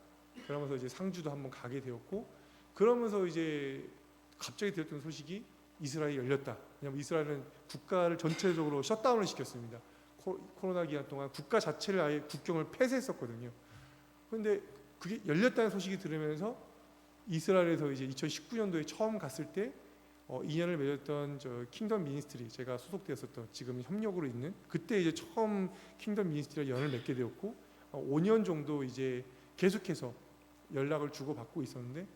그러면서 이제 상주도 한번 가게 되었고 그러면서 이제 갑자기 들었던 소식이 이스라엘이 열렸다. 왜냐하면 이스라엘은 국가를 전체적으로 셧다운을 시켰습니다. 코로나 기간 동안 국가 자체를 아예 국경을 폐쇄했었거든요. 그런데 그게 열렸다는 소식이 들으면서 이스라엘에서 이제 2019년도에 처음 갔을 때 2년을 맺었던 저 킹덤 미니스트리 제가 소속되었었던 지금 협력으로 있는 그때 이제 처음 킹덤 미니스트리와 연을 맺게 되었고 5년 정도 이제 계속해서 연락을 주고받고 있었는데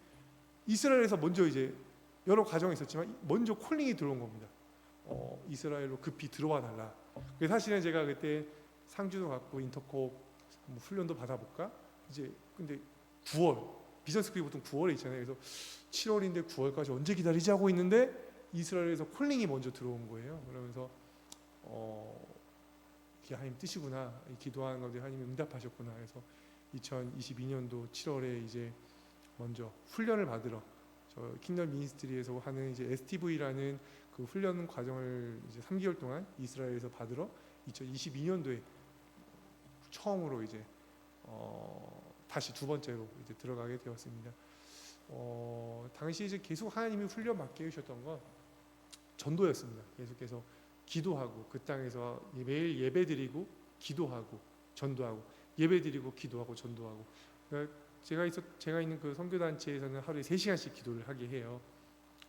이스라엘에서 먼저 이제 여러 과정이 있었지만 먼저 콜링이 들어온 겁니다. 이스라엘로 급히 들어와 달라. 그래서 사실은 제가 그때 상주도 갔고 인터콥 뭐 훈련도 받아볼까? 이제 근데 9월 비전스쿨이 보통 9월에 있잖아요. 그래서 7월인데 9월까지 언제 기다리지 하고 있는데 이스라엘에서 콜링이 먼저 들어온 거예요. 그러면서 이게 하나님 뜻이구나. 기도하는 가운데 하나님이 응답하셨구나. 그래서 2022년도 7월에 이제 먼저 훈련을 받으러 저 킹덤 미니스트리에서 하는 이제 STV라는 그 훈련 과정을 이제 3개월 동안 이스라엘에서 받으러 2022년도에 처음으로 이제 다시 두 번째로 이제 들어가게 되었습니다. 당시 이제 계속 하나님이 훈련 받게 해주셨던 건 전도였습니다. 계속해서 기도하고 그 땅에서 매일 예배드리고 기도하고 전도하고 예배드리고 기도하고 전도하고 그러니까 제가 있는 그 선교단체에서는 하루에 3시간씩 기도를 하게 해요.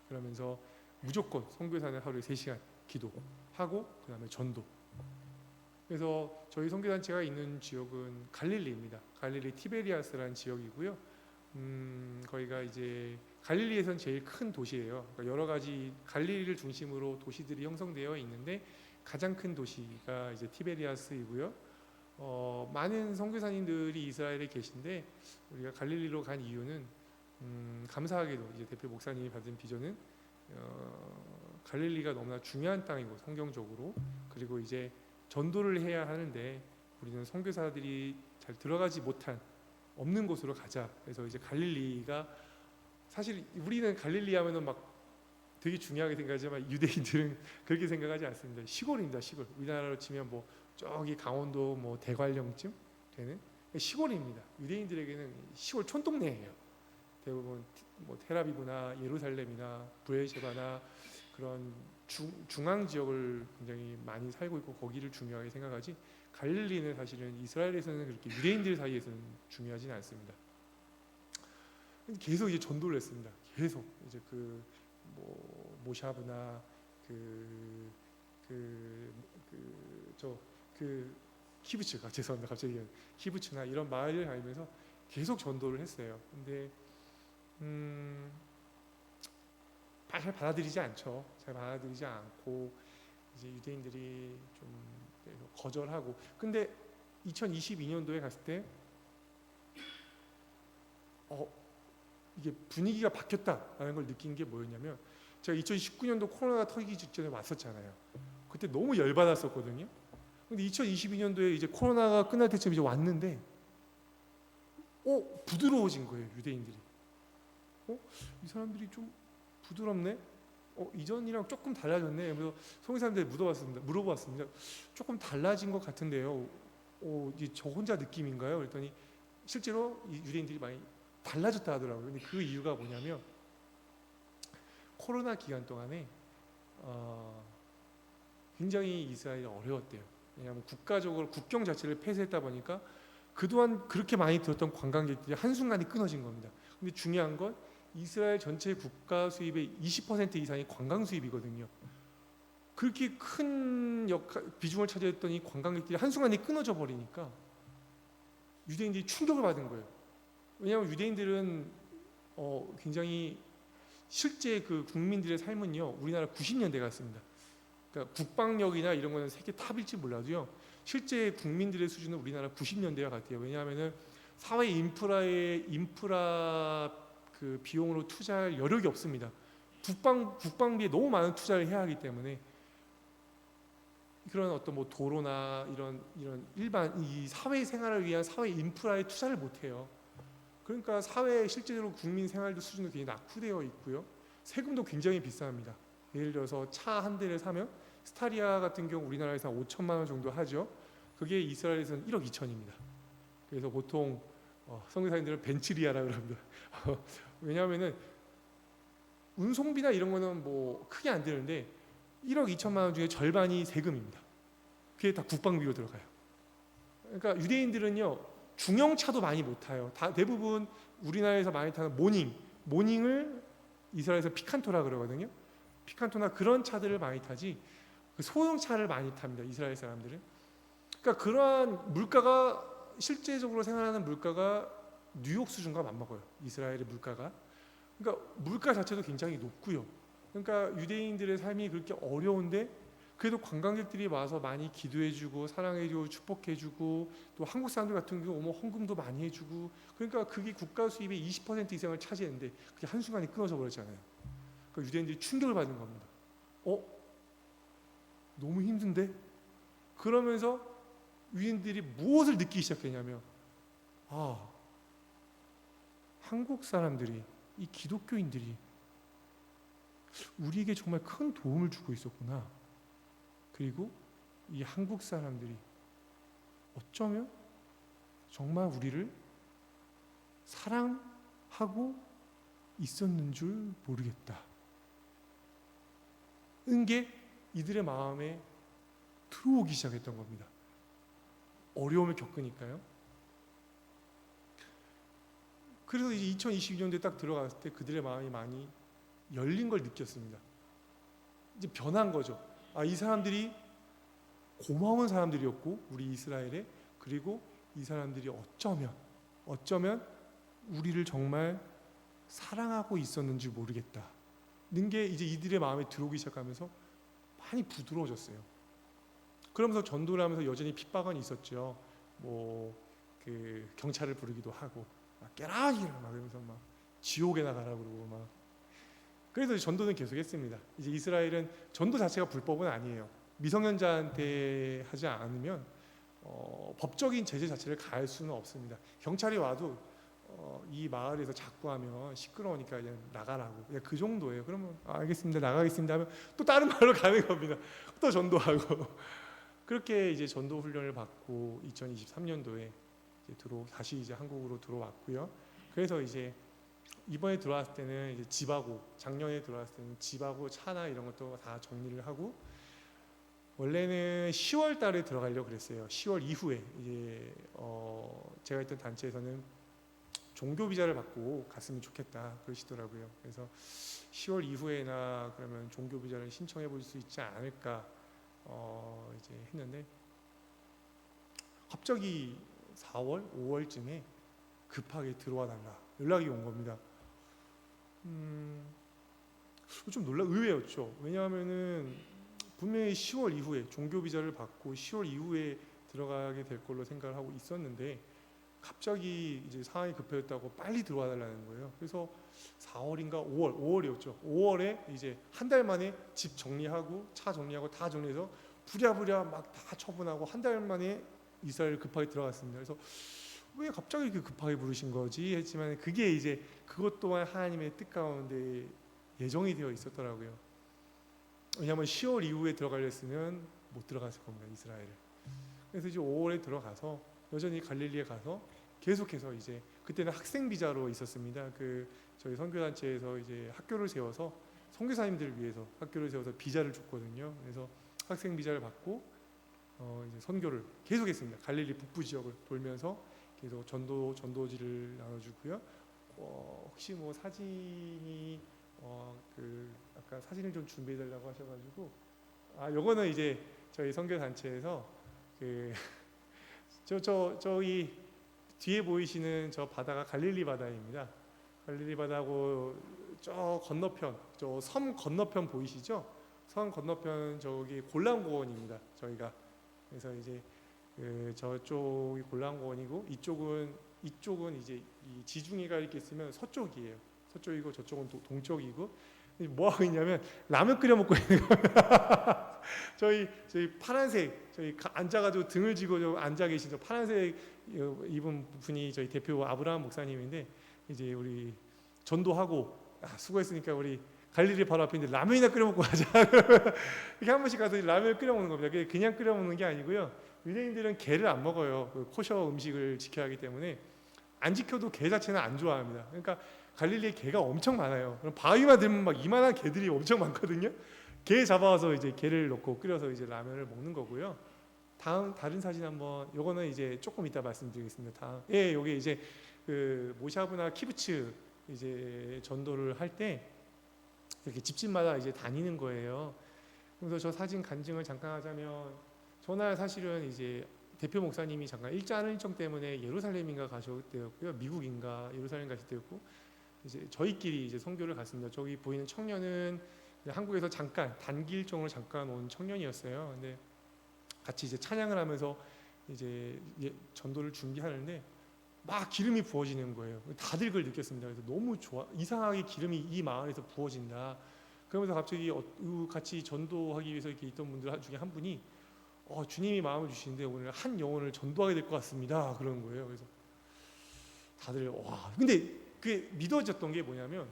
그러면서 무조건 선교사는 하루에 3시간 기도하고 그 다음에 전도. 그래서 저희 선교단체가 있는 지역은 갈릴리입니다. 갈릴리 티베리아스라는 지역이고요. 거기가 이제 갈릴리에선 제일 큰 도시예요. 그러니까 여러 가지 갈릴리를 중심으로 도시들이 형성되어 있는데 가장 큰 도시가 이제 티베리아스이고요. 많은 선교사님들이 이스라엘에 계신데 우리가 갈릴리로 간 이유는 감사하게도 이제 대표 목사님이 받은 비전은 갈릴리가 너무나 중요한 땅이고 성경적으로 그리고 이제 전도를 해야 하는데 우리는 선교사들이 잘 들어가지 못한 없는 곳으로 가자. 그래서 이제 갈릴리가 사실 우리는 갈릴리 하면은 막 되게 중요하게 생각하지만 유대인들은 그렇게 생각하지 않습니다. 시골입니다, 시골. 우리나라로 치면 뭐 저기 강원도 뭐 대관령쯤 되는 시골입니다. 유대인들에게는 시골 촌동네예요. 대부분 뭐 테라비브나 예루살렘이나 브에르셰바나 그런 중앙 지역을 굉장히 많이 살고 있고 거기를 중요하게 생각하지 갈릴리는 사실은 이스라엘에서는 그렇게 유대인들 사이에서는 중요하지는 않습니다. 계속 이제 전도를 했습니다. 계속 이제 그 뭐 모샤브나 키부츠가 죄송합니다. 갑자기 키부츠나 이런 마을을 다니면서 계속 전도를 했어요. 근데 잘 받아들이지 않죠. 잘 받아들이지 않고 이제 유대인들이 좀 거절하고. 근데 2022년도에 갔을 때 이게 분위기가 바뀌었다라는 걸 느낀 게 뭐였냐면 제가 2019년도 코로나가 터지기 직전에 왔었잖아요. 그때 너무 열받았었거든요. 근데 2022년도에 이제 코로나가 끝날 때쯤 이제 왔는데 부드러워진 거예요. 유대인들이. 이 사람들이 좀 부드럽네. 이전이랑 조금 달라졌네. 그래서 성교사님들 물어봤습니다. 조금 달라진 것 같은데요. 저 혼자 느낌인가요? 그랬더니 실제로 이 유대인들이 많이 달라졌다 하더라고요. 근데 그 이유가 뭐냐면 코로나 기간 동안에 굉장히 이스라엘이 어려웠대요. 왜냐하면 국가적으로 국경 자체를 폐쇄했다 보니까 그동안 그렇게 많이 들었던 관광객들이 한순간에 끊어진 겁니다. 근데 중요한 건 이스라엘 전체 국가 수입의 20% 이상이 관광 수입이거든요. 그렇게 큰 비중을 차지했던 이 관광객들이 한순간에 끊어져 버리니까 유대인들이 충격을 받은 거예요. 왜냐하면 유대인들은 굉장히 실제 그 국민들의 삶은요 우리나라 90년대 같습니다. 그러니까 국방력이나 이런 거는 세계 탑일지 몰라도요 실제 국민들의 수준은 우리나라 90년대와 같아요. 왜냐하면은 사회 인프라 그 비용으로 투자할 여력이 없습니다. 국방비에 너무 많은 투자를 해야 하기 때문에 그런 어떤 뭐 도로나 이런 일반 이 사회 생활을 위한 사회 인프라에 투자를 못 해요. 그러니까 사회 실제로 국민 생활도 수준도 굉장히 낙후되어 있고요. 세금도 굉장히 비쌉니다. 예를 들어서 차 한 대를 사면 스타리아 같은 경우 우리나라에서 한 5천만 원 정도 하죠. 그게 이스라엘에서는 1억 2천입니다. 그래서 보통 선교사님들은 벤츠리아라 그럽니다. 왜냐하면은 운송비나 이런 거는 뭐 크게 안 되는데 1억 2천만 원 중에 절반이 세금입니다. 그게 다 국방비로 들어가요. 그러니까 유대인들은요 중형차도 많이 못 타요. 다 대부분 우리나라에서 많이 타는 모닝을 이스라엘에서 피칸토라 그러거든요. 피칸토나 그런 차들을 많이 타지 그 소형차를 많이 탑니다. 이스라엘 사람들은. 그러니까 그러한 물가가 실제적으로 생활하는 물가가 뉴욕 수준과 맞먹어요. 이스라엘의 물가가. 그러니까 물가 자체도 굉장히 높고요. 그러니까 유대인들의 삶이 그렇게 어려운데 그래도 관광객들이 와서 많이 기도해주고 사랑해주고 축복해주고 또 한국 사람들 같은 경우 뭐 헌금도 많이 해주고 그러니까 그게 국가 수입의 20% 이상을 차지했는데 그게 한순간에 끊어져 버렸잖아요. 그러니까 유대인들이 충격을 받는 겁니다. 너무 힘든데? 그러면서 유대인들이 무엇을 느끼기 시작했냐면 한국 사람들이 이 기독교인들이 우리에게 정말 큰 도움을 주고 있었구나. 그리고 이 한국 사람들이 어쩌면 정말 우리를 사랑하고 있었는 줄 모르겠다. 게 이들의 마음에 들어오기 시작했던 겁니다. 어려움을 겪으니까요. 그래서 이제 2022년도에 딱 들어갔을 때 그들의 마음이 많이 열린 걸 느꼈습니다. 이제 변한 거죠. 이 사람들이 고마운 사람들이었고 우리 이스라엘에 그리고 이 사람들이 어쩌면 우리를 정말 사랑하고 있었는지 모르겠다. 는 게 이제 이들의 마음에 들어오기 시작하면서 많이 부드러워졌어요. 그러면서 전도를 하면서 여전히 핍박은 있었죠. 뭐 그 경찰을 부르기도 하고 깨라기라 막 그러면서 막 지옥에 나가라 그러고 막. 그래서 전도는 계속했습니다. 이제 이스라엘은 전도 자체가 불법은 아니에요. 미성년자한테 하지 않으면 법적인 제재 자체를 가할 수는 없습니다. 경찰이 와도 이 마을에서 자꾸 하면 시끄러우니까 그냥 나가라고 그냥 그 정도예요. 그러면 알겠습니다 나가겠습니다 하면 또 다른 마을로 가는 겁니다. 또 전도하고 그렇게 이제 전도 훈련을 받고 2023년도에 다시 이제 한국으로 들어왔고요. 그래서 이제 이번에 들어왔을 때는 이제 집하고 작년에 들어왔을 때는 집하고 차나 이런 것도 다 정리를 하고 원래는 10월 달에 들어가려고 그랬어요. 10월 이후에 이제 제가 있던 단체에서는 종교 비자를 받고 갔으면 좋겠다 그러시더라고요. 그래서 10월 이후에나 그러면 종교 비자를 신청해 볼 수 있지 않을까 이제 했는데 갑자기 4월, 5월쯤에 급하게 들어와 달라 연락이 온 겁니다. 좀 의외였죠. 왜냐하면은 분명히 10월 이후에 종교 비자를 받고 10월 이후에 들어가게 될 걸로 생각을 하고 있었는데 갑자기 이제 상황이 급해졌다고 빨리 들어와 달라는 거예요. 그래서 4월인가 5월이었죠. 5월에 이제 한 달 만에 집 정리하고 차 정리하고 다 정리해서 부랴부랴 막 다 처분하고 한 달 만에 이스라엘 급하게 들어갔습니다. 그래서 왜 갑자기 이렇게 급하게 부르신 거지 했지만 그게 이제 그것 또한 하나님의 뜻 가운데 예정이 되어 있었더라고요. 왜냐하면 10월 이후에 들어가려 했으면 못 들어갔을 겁니다. 이스라엘을. 그래서 이제 5월에 들어가서 여전히 갈릴리에 가서 계속해서 이제 그때는 학생 비자로 있었습니다. 그 저희 선교단체에서 이제 학교를 세워서 선교사님들을 위해서 학교를 세워서 비자를 줬거든요. 그래서 학생 비자를 받고 이제 선교를 계속했습니다. 갈릴리 북부 지역을 돌면서 계속 전도지를 나눠주고요. 혹시 뭐 사진이 그 아까 사진을 좀 준비해달라고 하셔가지고 요거는 이제 저희 선교단체에서 그 저기 뒤에 보이시는 저 바다가 갈릴리 바다입니다. 갈릴리 바다고 저 건너편 저 섬 건너편 보이시죠? 섬 건너편 저기 골란고원입니다. 저희가 그래서 이제 그 저쪽이 골란고원이고 이쪽은 이제 이 지중해가 이렇게 있으면 서쪽이에요. 서쪽이고 저쪽은 동쪽이고 뭐 하고 있냐면 라면 끓여 먹고 있는 거예요. 저희 파란색 앉아가지고 등을 지고 앉아 계신 저 파란색 입은 분이 저희 대표 아브라함 목사님인데 이제 우리 전도하고 수고했으니까 우리 갈릴리 바로 앞에 있는데 라면이나 끓여 먹고 가자. 이렇게 한 번씩 가서 라면을 끓여 먹는 겁니다. 그냥 끓여 먹는 게 아니고요. 유대인들은 게를 안 먹어요. 그 코셔 음식을 지켜야 하기 때문에 안 지켜도 게 자체는 안 좋아합니다. 그러니까 갈릴리에 게가 엄청 많아요. 그럼 바위만 들면 막 이만한 게들이 엄청 많거든요. 게 잡아와서 이제 게를 넣고 끓여서 이제 라면을 먹는 거고요. 다른 사진 한번 요거는 이제 조금 이따 말씀드리겠습니다. 요게 이제 그 모샤브나 키부츠 이제 전도를 할 때 이렇게 집집마다 이제 다니는 거예요. 그래서 저 사진 간증을 잠깐 하자면 전날 사실은 이제 대표 목사님이 잠깐 일자는 일정 때문에 예루살렘인가 가실 때였고요. 미국인가 예루살렘 가실 때였고 이제 저희끼리 이제 선교를 갔습니다. 저기 보이는 청년은 한국에서 잠깐 단기 일정으로 잠깐 온 청년이었어요. 근데 같이 이제 찬양을 하면서 이제 전도를 준비하는데 막 기름이 부어지는 거예요. 다들 그걸 느꼈습니다. 그래서 너무 좋아, 이상하게 기름이 이 마을에서 부어진다. 그러면서 갑자기 같이 전도하기 위해서 이렇게 있던 분들 중에 한 분이 주님이 마음을 주시는데 오늘 한 영혼을 전도하게 될 것 같습니다. 그런 거예요. 그래서 다들 와. 근데 그게 믿어졌던 게 뭐냐면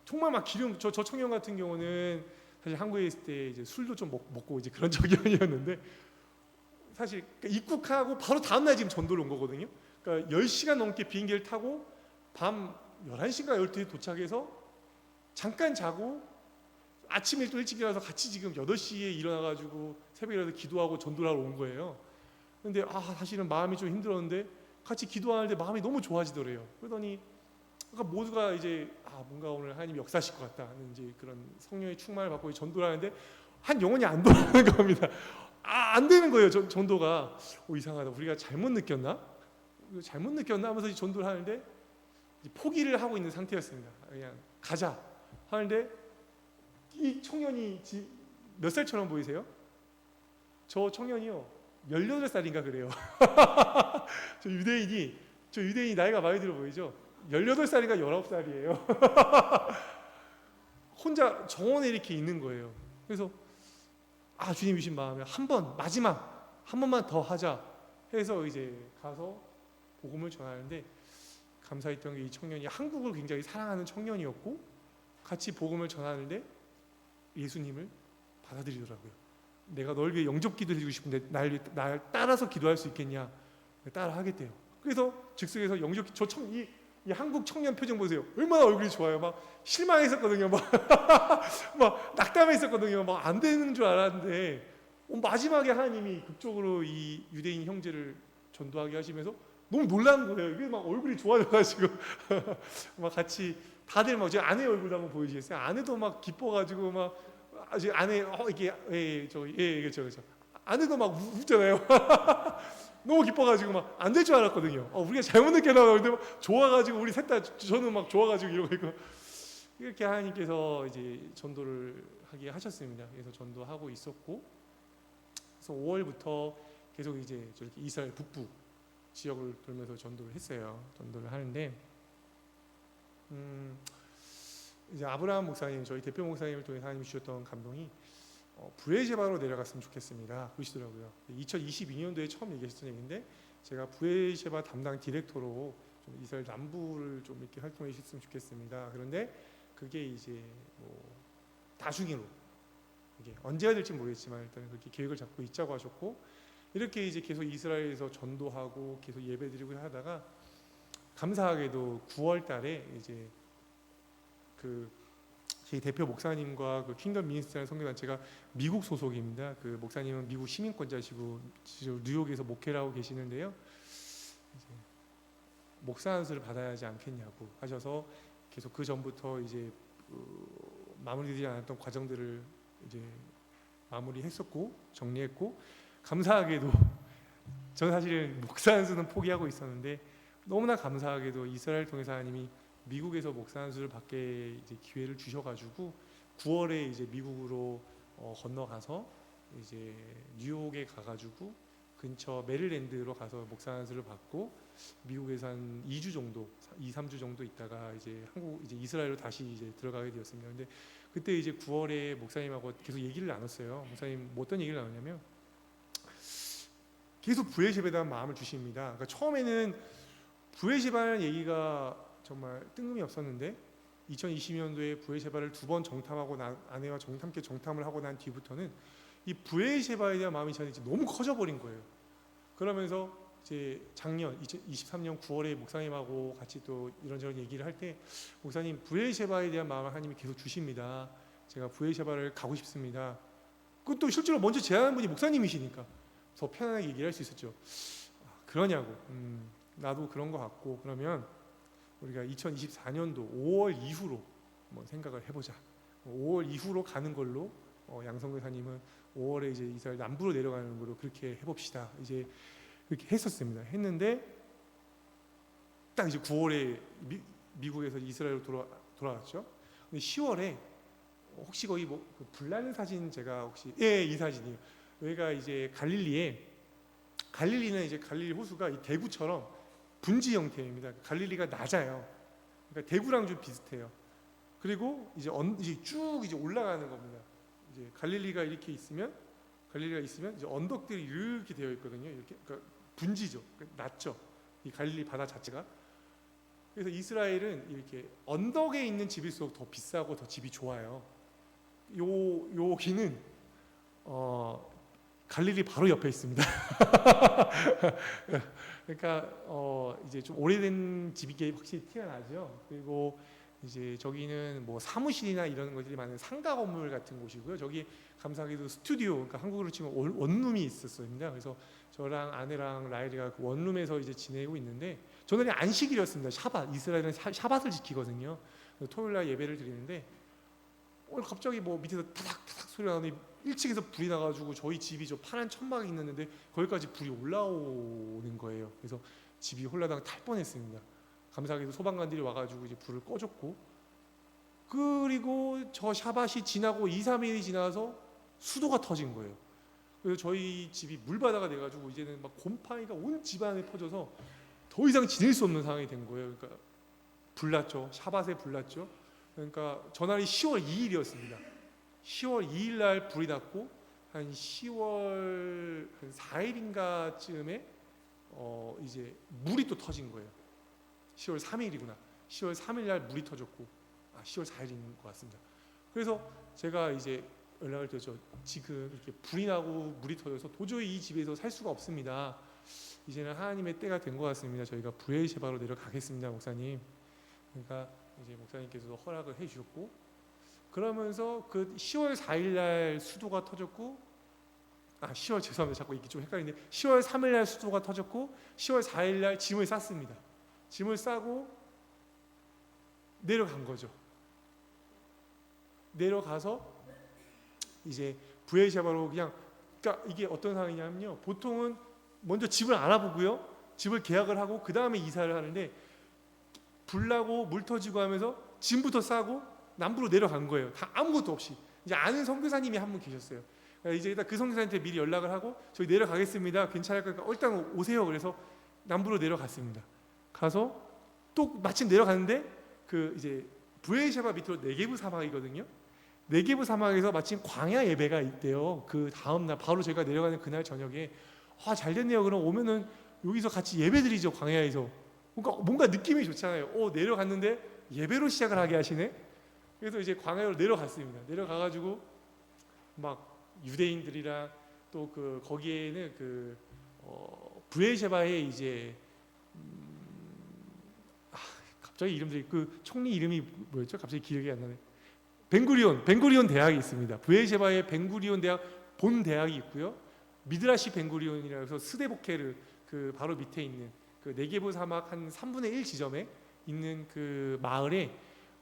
정말 막 기름 저 청년 같은 경우는 사실 한국에 있을 때 이제 술도 좀 먹고 이제 그런 적이었는데 사실 입국하고 바로 다음 날 지금 전도를 온 거거든요. 그러니까 10시간 넘게 비행기를 타고 밤 11시인가 12시에 도착해서 잠깐 자고 아침에 또 일찍 일어나서 같이 지금 8시에 일어나가지고 새벽에 일어나서 기도하고 전도를 하러 온 거예요. 근데 사실은 마음이 좀 힘들었는데 같이 기도하는데 마음이 너무 좋아지더래요. 그러더니 그러니까 모두가 이제 뭔가 오늘 하나님 역사하실 것 같다 하는 이제 그런 성령의 충만을 받고 전도를 하는데 한 영혼이 안 돌아가는 겁니다. 안 되는 거예요. 전도가. 이상하다. 우리가 잘못 느꼈나 하면서 전도를 하는데 포기를 하고 있는 상태였습니다. 그냥 가자 하는데 이 청년이 몇 살처럼 보이세요? 저 청년이요 18살인가 그래요. 저 유대인이 나이가 많이 들어 보이죠? 18살인가 19살이에요. 혼자 정원에 이렇게 있는 거예요. 그래서 주님 주신 마음에 마지막 한 번만 더 하자 해서 이제 가서 복음을 전하는데 감사했던 게 이 청년이 한국을 굉장히 사랑하는 청년이었고 같이 복음을 전하는데 예수님을 받아들이더라고요. 내가 널 위해 영접 기도해주고 싶은데 날 따라서 기도할 수 있겠냐? 따라 하겠대요. 그래서 즉석에서 이 한국 청년 표정 보세요. 얼마나 얼굴이 좋아요. 막 실망했었거든요. 막 낙담했었거든요. 막 안 되는 줄 알았는데 마지막에 하나님이 극적으로 이 유대인 형제를 전도하게 하시면서 너무 놀란 거예요. 이게 막 얼굴이 좋아져가지고 막 같이 다들 막 제 아내 얼굴도 한번 보여주겠어요. 아내도 막 기뻐가지고 막 아직 아내 이게 그렇죠. 아내도 막 웃잖아요. 너무 기뻐가지고 막 안 될 줄 알았거든요. 우리가 잘못 느꼈나 근데 좋아가지고 우리 셋 다 저는 막 좋아가지고 이러고 있고 이렇게 하나님께서 이제 전도를 하게 하셨습니다. 그래서 전도하고 있었고 그래서 5월부터 계속 이제 저렇게 이스라엘 북부 지역을 돌면서 전도를 했어요. 전도를 하는데 이제 아브라함 목사님 저희 대표 목사님을 통해 하나님이 주셨던 감동이 부에제바로 내려갔으면 좋겠습니다. 그러시더라고요. 2022년도에 처음 얘기하셨던 얘기인데 제가 부에제바 담당 디렉터로 좀 이스라엘 남부를 좀 이렇게 활동해 주셨으면 좋겠습니다. 그런데 그게 이제 나중으로 이게 언제가 될지 모르겠지만 일단 그렇게 계획을 잡고 있자고 하셨고 이렇게 이제 계속 이스라엘에서 전도하고 계속 예배드리고 하다가 감사하게도 9월달에 이제 저희 대표 목사님과 그 킹덤 미니스트라는 선교단체가 미국 소속입니다. 그 목사님은 미국 시민권자시고 뉴욕에서 목회를 하고 계시는데요. 이제 목사 안수를 받아야 하지 않겠냐고 하셔서 계속 그 전부터 이제 마무리되지 않았던 과정들을 이제 마무리했었고 정리했고 감사하게도 저는 사실은 목사 안수는 포기하고 있었는데 너무나 감사하게도 이스라엘 통해서 하나님이 미국에서 목사 안수를 받게 이제 기회를 주셔가지고 9월에 이제 미국으로 건너가서 이제 뉴욕에 가가지고 근처 메릴랜드로 가서 목사 안수를 받고 미국에서 한 2주 정도, 2, 3주 정도 있다가 이제 한국 이제 이스라엘로 다시 이제 들어가게 되었습니다. 근데 그때 이제 9월에 목사님하고 계속 얘기를 나눴어요. 목사님 뭐 어떤 얘기를 나눴냐면 계속 부엘셰바에 대한 마음을 주십니다. 그러니까 처음에는 부엘셰바라는 얘기가 정말 뜬금이 없었는데 2020년도에 부엘셰바를 2번 정탐하고 아내와 함께 정탐을 하고 난 뒤부터는 이 부엘셰바에 대한 마음이 저한테 너무 커져버린 거예요. 그러면서 이제 작년 2023년 9월에 목사님하고 같이 또 이런저런 얘기를 할 때 목사님 부엘셰바에 대한 마음을 하나님이 계속 주십니다. 제가 부엘셰바를 가고 싶습니다. 그것도 실제로 먼저 제안한 분이 목사님이시니까 더 편안하게 얘기를 할 수 있었죠. 그러냐고. 나도 그런 것 같고 그러면 우리가 2024년도 5월 이후로 한번 생각을 해보자. 5월 이후로 가는 걸로 양성교사님은 5월에 이제 이스라엘 남부로 내려가는 걸로 그렇게 해봅시다. 이제 그렇게 했었습니다. 했는데 딱 이제 9월에 미국에서 이스라엘로 돌아왔죠. 근데 10월에 혹시 거기 뭐 불나는 사진 제가 혹시 이 사진이에요. 여기가 이제 갈릴리는 이제 갈릴리 호수가 이 대구처럼 분지 형태입니다. 갈릴리가 낮아요. 그러니까 대구랑 좀 비슷해요. 그리고 이제 쭉 이제 올라가는 겁니다. 이제 갈릴리가 있으면 이제 언덕들이 이렇게 되어 있거든요. 이렇게 그러니까 분지죠. 그러니까 낮죠. 이 갈릴리 바다 자체가. 그래서 이스라엘은 이렇게 언덕에 있는 집일수록 더 비싸고 더 집이 좋아요. 여기는 갈릴리 바로 옆에 있습니다. 그러니까 이제 좀 오래된 집이 확실히 티가 나죠. 그리고 이제 저기는 뭐 사무실이나 이런 것들이 많은 상가 건물 같은 곳이고요. 저기 감사하게도 스튜디오, 그러니까 한국으로 치면 원룸이 있었습니다. 그래서 저랑 아내랑 라일이가 그 원룸에서 이제 지내고 있는데 저는 안식일이었습니다. 샤밧, 이스라엘은 샤밧을 지키거든요. 토요일날 예배를 드리는데 오늘 갑자기 뭐 밑에서 타닥타닥 소리가 나더니 1층에서 불이 나가지고 저희 집이 저 파란 천막이 있는데 거기까지 불이 올라오는 거예요. 그래서 집이 홀라당 탈 뻔했습니다. 감사하게도 소방관들이 와가지고 이제 불을 꺼줬고, 그리고 저 샤밧이 지나고 2, 3일이 지나서 수도가 터진 거예요. 그래서 저희 집이 물바다가 돼가지고 이제는 막 곰팡이가 온 집안에 퍼져서 더 이상 지낼 수 없는 상황이 된 거예요. 그러니까 불났죠. 샤밧에 불났죠. 그러니까 전날이 10월 2일이었습니다. 10월 2일 날 불이 났고 한 10월 한 4일인가쯤에 이제 물이 또 터진 거예요. 10월 3일이구나. 10월 3일 날 물이 터졌고 10월 4일인 것 같습니다. 그래서 제가 이제 연락을 드렸죠. 지금 이렇게 불이 나고 물이 터져서 도저히 이 집에서 살 수가 없습니다. 이제는 하나님의 때가 된 것 같습니다. 저희가 부엘셰바로 내려가겠습니다, 목사님. 그러니까 이제 목사님께서도 허락을 해주셨고, 그러면서 그 10월 4일 날 수도가 터졌고, 10월 죄송합니다. 자꾸 이게 좀 헷갈리는데 10월 3일 날 수도가 터졌고 10월 4일 날 짐을 쌌습니다. 짐을 싸고 내려간 거죠. 내려가서 이제 부엘셰바로 그냥, 그러니까 이게 어떤 상황이냐면요. 보통은 먼저 집을 알아보고요. 집을 계약을 하고 그 다음에 이사를 하는데 불나고 물 터지고 하면서 짐부터 싸고 남부로 내려간 거예요. 다 아무것도 없이. 이제 아는 선교사님이 한 분 계셨어요. 그러니까 이제 일단 그 선교사한테 미리 연락을 하고 저희 내려가겠습니다. 괜찮을 거니까 일단 오세요. 그래서 남부로 내려갔습니다. 가서 또 마침 내려갔는데 그 이제 부엘셰바 밑으로 네게브 사막이거든요. 네게브 사막에서 마침 광야 예배가 있대요. 그 다음 날 바로 제가 내려가는 그날 저녁에 잘 됐네요. 그럼 오면은 여기서 같이 예배드리죠. 광야에서. 그러니까 뭔가 느낌이 좋잖아요. 내려갔는데 예배로 시작을 하게 하시네. 그래서 이제 광야로 내려갔습니다. 내려가가지고 막 유대인들이랑 또 그 거기에는 그 부엘셰바에 이제 갑자기 이름들이 그 총리 이름이 뭐였죠? 갑자기 기억이 안 나네. 벤구리온 대학이 있습니다. 부엘셰바에 벤구리온 대학 본 대학이 있고요. 미드라시 벤구리온이라고 해서 스데보케르 그 바로 밑에 있는 그 네게브 사막 한 3분의 1 지점에 있는 그 마을에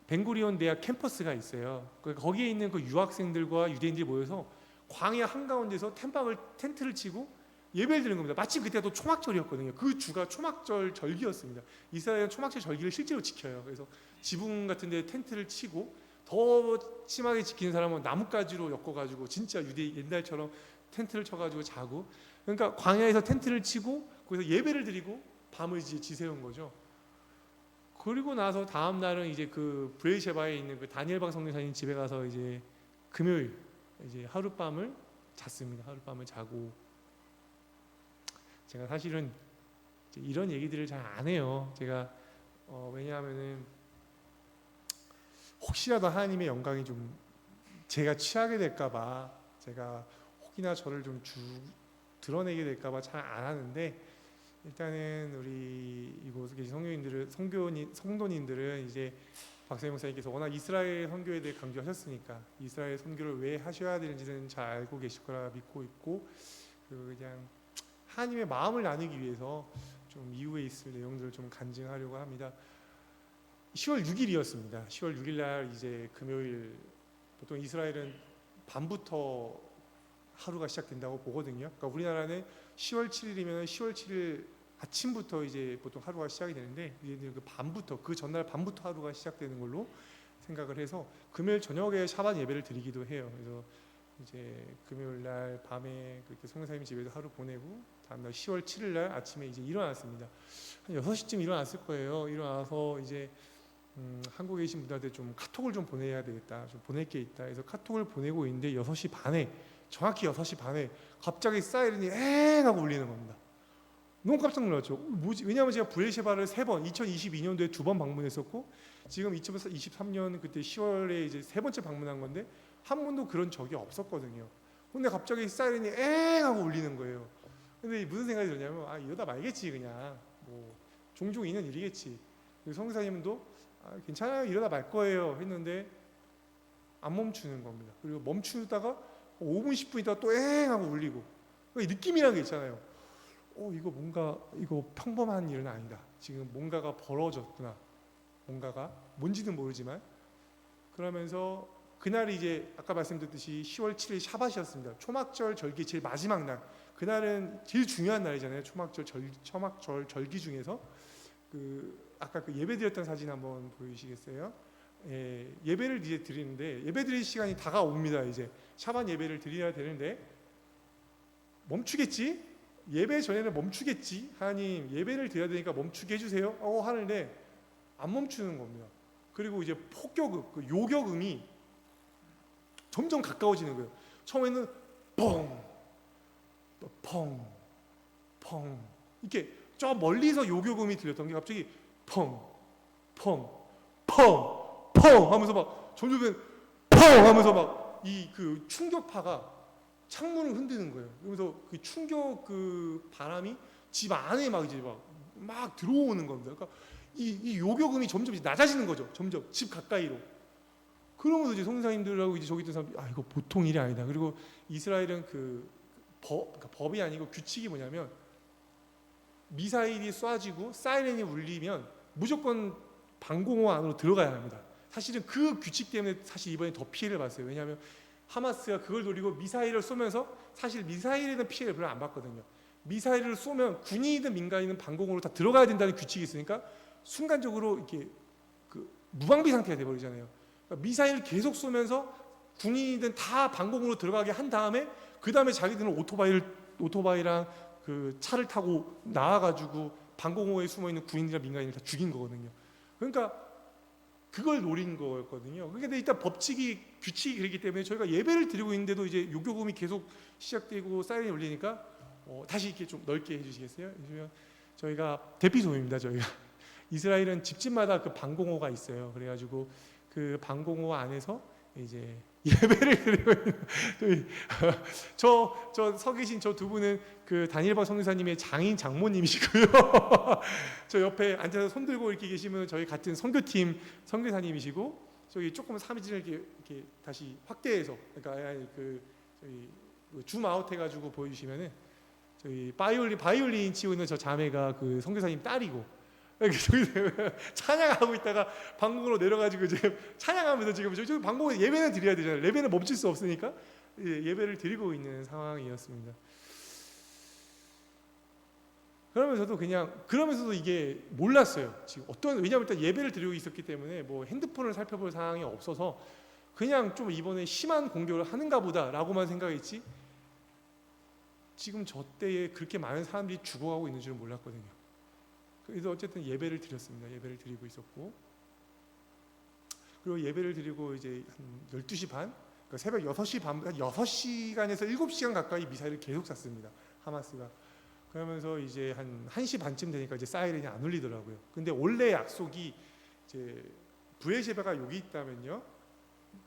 벤구리온 대학 캠퍼스가 있어요. 거기에 있는 그 유학생들과 유대인들이 모여서 광야 한가운데서 텐트를 치고 예배를 드리는 겁니다. 마침 그때가 또 초막절이었거든요. 그 주가 초막절 절기였습니다. 이스라엘은 초막절 절기를 실제로 지켜요. 그래서 지붕 같은 데 텐트를 치고 더 심하게 지키는 사람은 나뭇가지로 엮어가지고 진짜 유대 옛날처럼 텐트를 쳐가지고 자고, 그러니까 광야에서 텐트를 치고 거기서 예배를 드리고 밤을 이제 지새운 거죠. 그리고 나서 다음 날은 이제 그 브레이셰바에 있는 그 다니엘방 선교사님 집에 가서 이제 금요일 이제 하룻밤을 잤습니다. 하룻밤을 자고 제가 사실은 이제 이런 얘기들을 잘 안 해요. 제가 왜냐하면은 혹시라도 하나님의 영광이 좀 제가 취하게 될까봐 제가 혹이나 저를 좀 드러내게 될까봐 잘 안 하는데 일단은 우리 이곳에 계신 성도님들은 이제 박세영 목사님께서 워낙 이스라엘 선교에 대해 강조하셨으니까 이스라엘 선교를 왜 하셔야 되는지는 잘 알고 계실 거라 믿고 있고 그냥 하나님의 마음을 나누기 위해서 좀 이후에 있을 내용들을 좀 간증하려고 합니다. 10월 6일이었습니다. 10월 6일 날 이제 금요일 보통 이스라엘은 밤부터 하루가 시작된다고 보거든요. 그러니까 우리나라는 10월 7일이면 10월 7일 아침부터 이제 보통 하루가 시작이 되는데 그 밤부터 그 전날 밤부터 하루가 시작되는 걸로 생각을 해서 금요일 저녁에 샤bat 예배를 드리기도 해요. 그래서 이제 금요일 날 밤에 그렇게 성교사님 집에서 하루 보내고 다음날 10월 7일 날 아침에 이제 일어났습니다. 한 6시쯤 일어났을 거예요. 일어나서 이제 한국에 계신 분들한테 좀 카톡을 좀 보내야 되겠다. 좀 보낼 게 있다. 그래서 카톡을 보내고 있는데 6시 반에 정확히 6시 반에 갑자기 사이렌이 엥 하고 울리는 겁니다. 너무 깜짝 놀랐죠. 뭐지? 왜냐하면 제가 브레이셰바를 3번, 2022년도에 2번 방문했었고 지금 2023년 그때 10월에 이제 3번째 방문한 건데 한 번도 그런 적이 없었거든요. 근데 갑자기 사이렌이 엥 하고 울리는 거예요. 근데 무슨 생각이 들었냐면 이러다 말겠지 그냥 뭐 종종 있는 일이겠지. 성교사님도 괜찮아요 이러다 말 거예요 했는데 안 멈추는 겁니다. 그리고 멈추다가 5분 10분 있다가 또 엥 하고 울리고 느낌이라는 게 있잖아요. 이거 뭔가 이거 평범한 일은 아니다. 지금 뭔가가 벌어졌구나. 뭔가가 뭔지는 모르지만 그러면서 그날이 이제 아까 말씀드렸듯이 10월 7일 샤밧이었습니다. 초막절 절기 제일 마지막 날. 그날은 제일 중요한 날이잖아요. 초막절 절기 중에서 아까 그 예배 드렸던 사진 한번 보여주시겠어요? 예배를 이제 드리는데 예배 드릴 시간이 다가옵니다. 이제 샤밧 예배를 드려야 되는데 멈추겠지? 예배 전에는 멈추겠지? 하나님 예배를 드려야 되니까 멈추게 해주세요. 하는데 안 멈추는 겁니다. 그리고 이제 폭격음, 그 요격음이 점점 가까워지는 거예요. 처음에는 펑, 또 펑, 펑 이렇게 저 멀리서 요격음이 들렸던 게 갑자기 펑, 펑, 펑, 펑 하면서 막 점점 펑 하면서 막 이 그 충격파가 창문을 흔드는 거예요. 그러면서 그 충격 그 바람이 집 안에 막 이제 막 들어오는 겁니다. 그러니까 이 요격음이 점점 낮아지는 거죠. 점점 집 가까이로. 그러면서 이제 성사님들하고 이제 저기 있던 사람들이 이거 보통 일이 아니다. 그리고 이스라엘은 그러니까 법이 아니고 규칙이 뭐냐면 미사일이 쏴지고 사이렌이 울리면 무조건 방공호 안으로 들어가야 합니다. 사실은 그 규칙 때문에 사실 이번에 더 피해를 봤어요. 왜냐하면 하마스가 그걸 노리고 미사일을 쏘면서 사실 미사일에는 피해를 별로 안 받거든요. 미사일을 쏘면 군인이든 민간인은 방공호로 다 들어가야 된다는 규칙이 있으니까 순간적으로 이렇게 그 무방비 상태가 돼버리잖아요. 그러니까 미사일을 계속 쏘면서 군인이든 다 방공호로 들어가게 한 다음에 그 다음에 자기들은 오토바이랑 그 차를 타고 나와가지고 방공호에 숨어 있는 군인이나 민간인을 다 죽인 거거든요. 그러니까 그걸 노린 거였거든요. 근데 일단 규칙이 그렇기 때문에 저희가 예배를 드리고 있는데도 이제 요격음이 계속 시작되고 사이렌이 울리니까 다시 이렇게 좀 넓게 해주시겠어요? 해주면 저희가 대피소입니다. 저희가 이스라엘은 집집마다 그 방공호가 있어요. 그래가지고 그 방공호 안에서 이제 예배를 드리고 있는 저 서 계신 저 두 분은 그 다니엘방 선교사님의 장모님이시고요. 저 옆에 앉아서 손 들고 이렇게 계시면 저희 같은 선교팀 선교사님이시고 저기 조금 사진을 이렇게 다시 확대해서 그러니까 저희 줌 아웃 해가지고 보여주시면은 저희 바이올린 치고 있는 저 자매가 그 선교사님 딸이고. 찬양하고 있다가 방공으로 내려가지고 지금 찬양하면서 지금 저희 방공에 예배는 드려야 되잖아요. 예배는 멈출 수 없으니까 예배를 드리고 있는 상황이었습니다. 그러면서도 이게 몰랐어요. 지금 왜냐하면 일단 예배를 드리고 있었기 때문에 뭐 핸드폰을 살펴볼 상황이 없어서 그냥 좀 이번에 심한 공격을 하는가 보다라고만 생각했지 지금 저 때에 그렇게 많은 사람들이 죽어가고 있는 줄은 몰랐거든요. 그래서 어쨌든 예배를 드렸습니다. 예배를 드리고 있었고, 그리고 예배를 드리고 이제 한 12시 반, 그러니까 새벽 6시 반, 한 6시간에서 7시간 가까이 미사일을 계속 쐈습니다. 하마스가. 그러면서 이제 한 1시 반쯤 되니까 이제 사이렌이 안 울리더라고요. 근데 원래 약속이 이제 부에셰바가 여기 있다면요,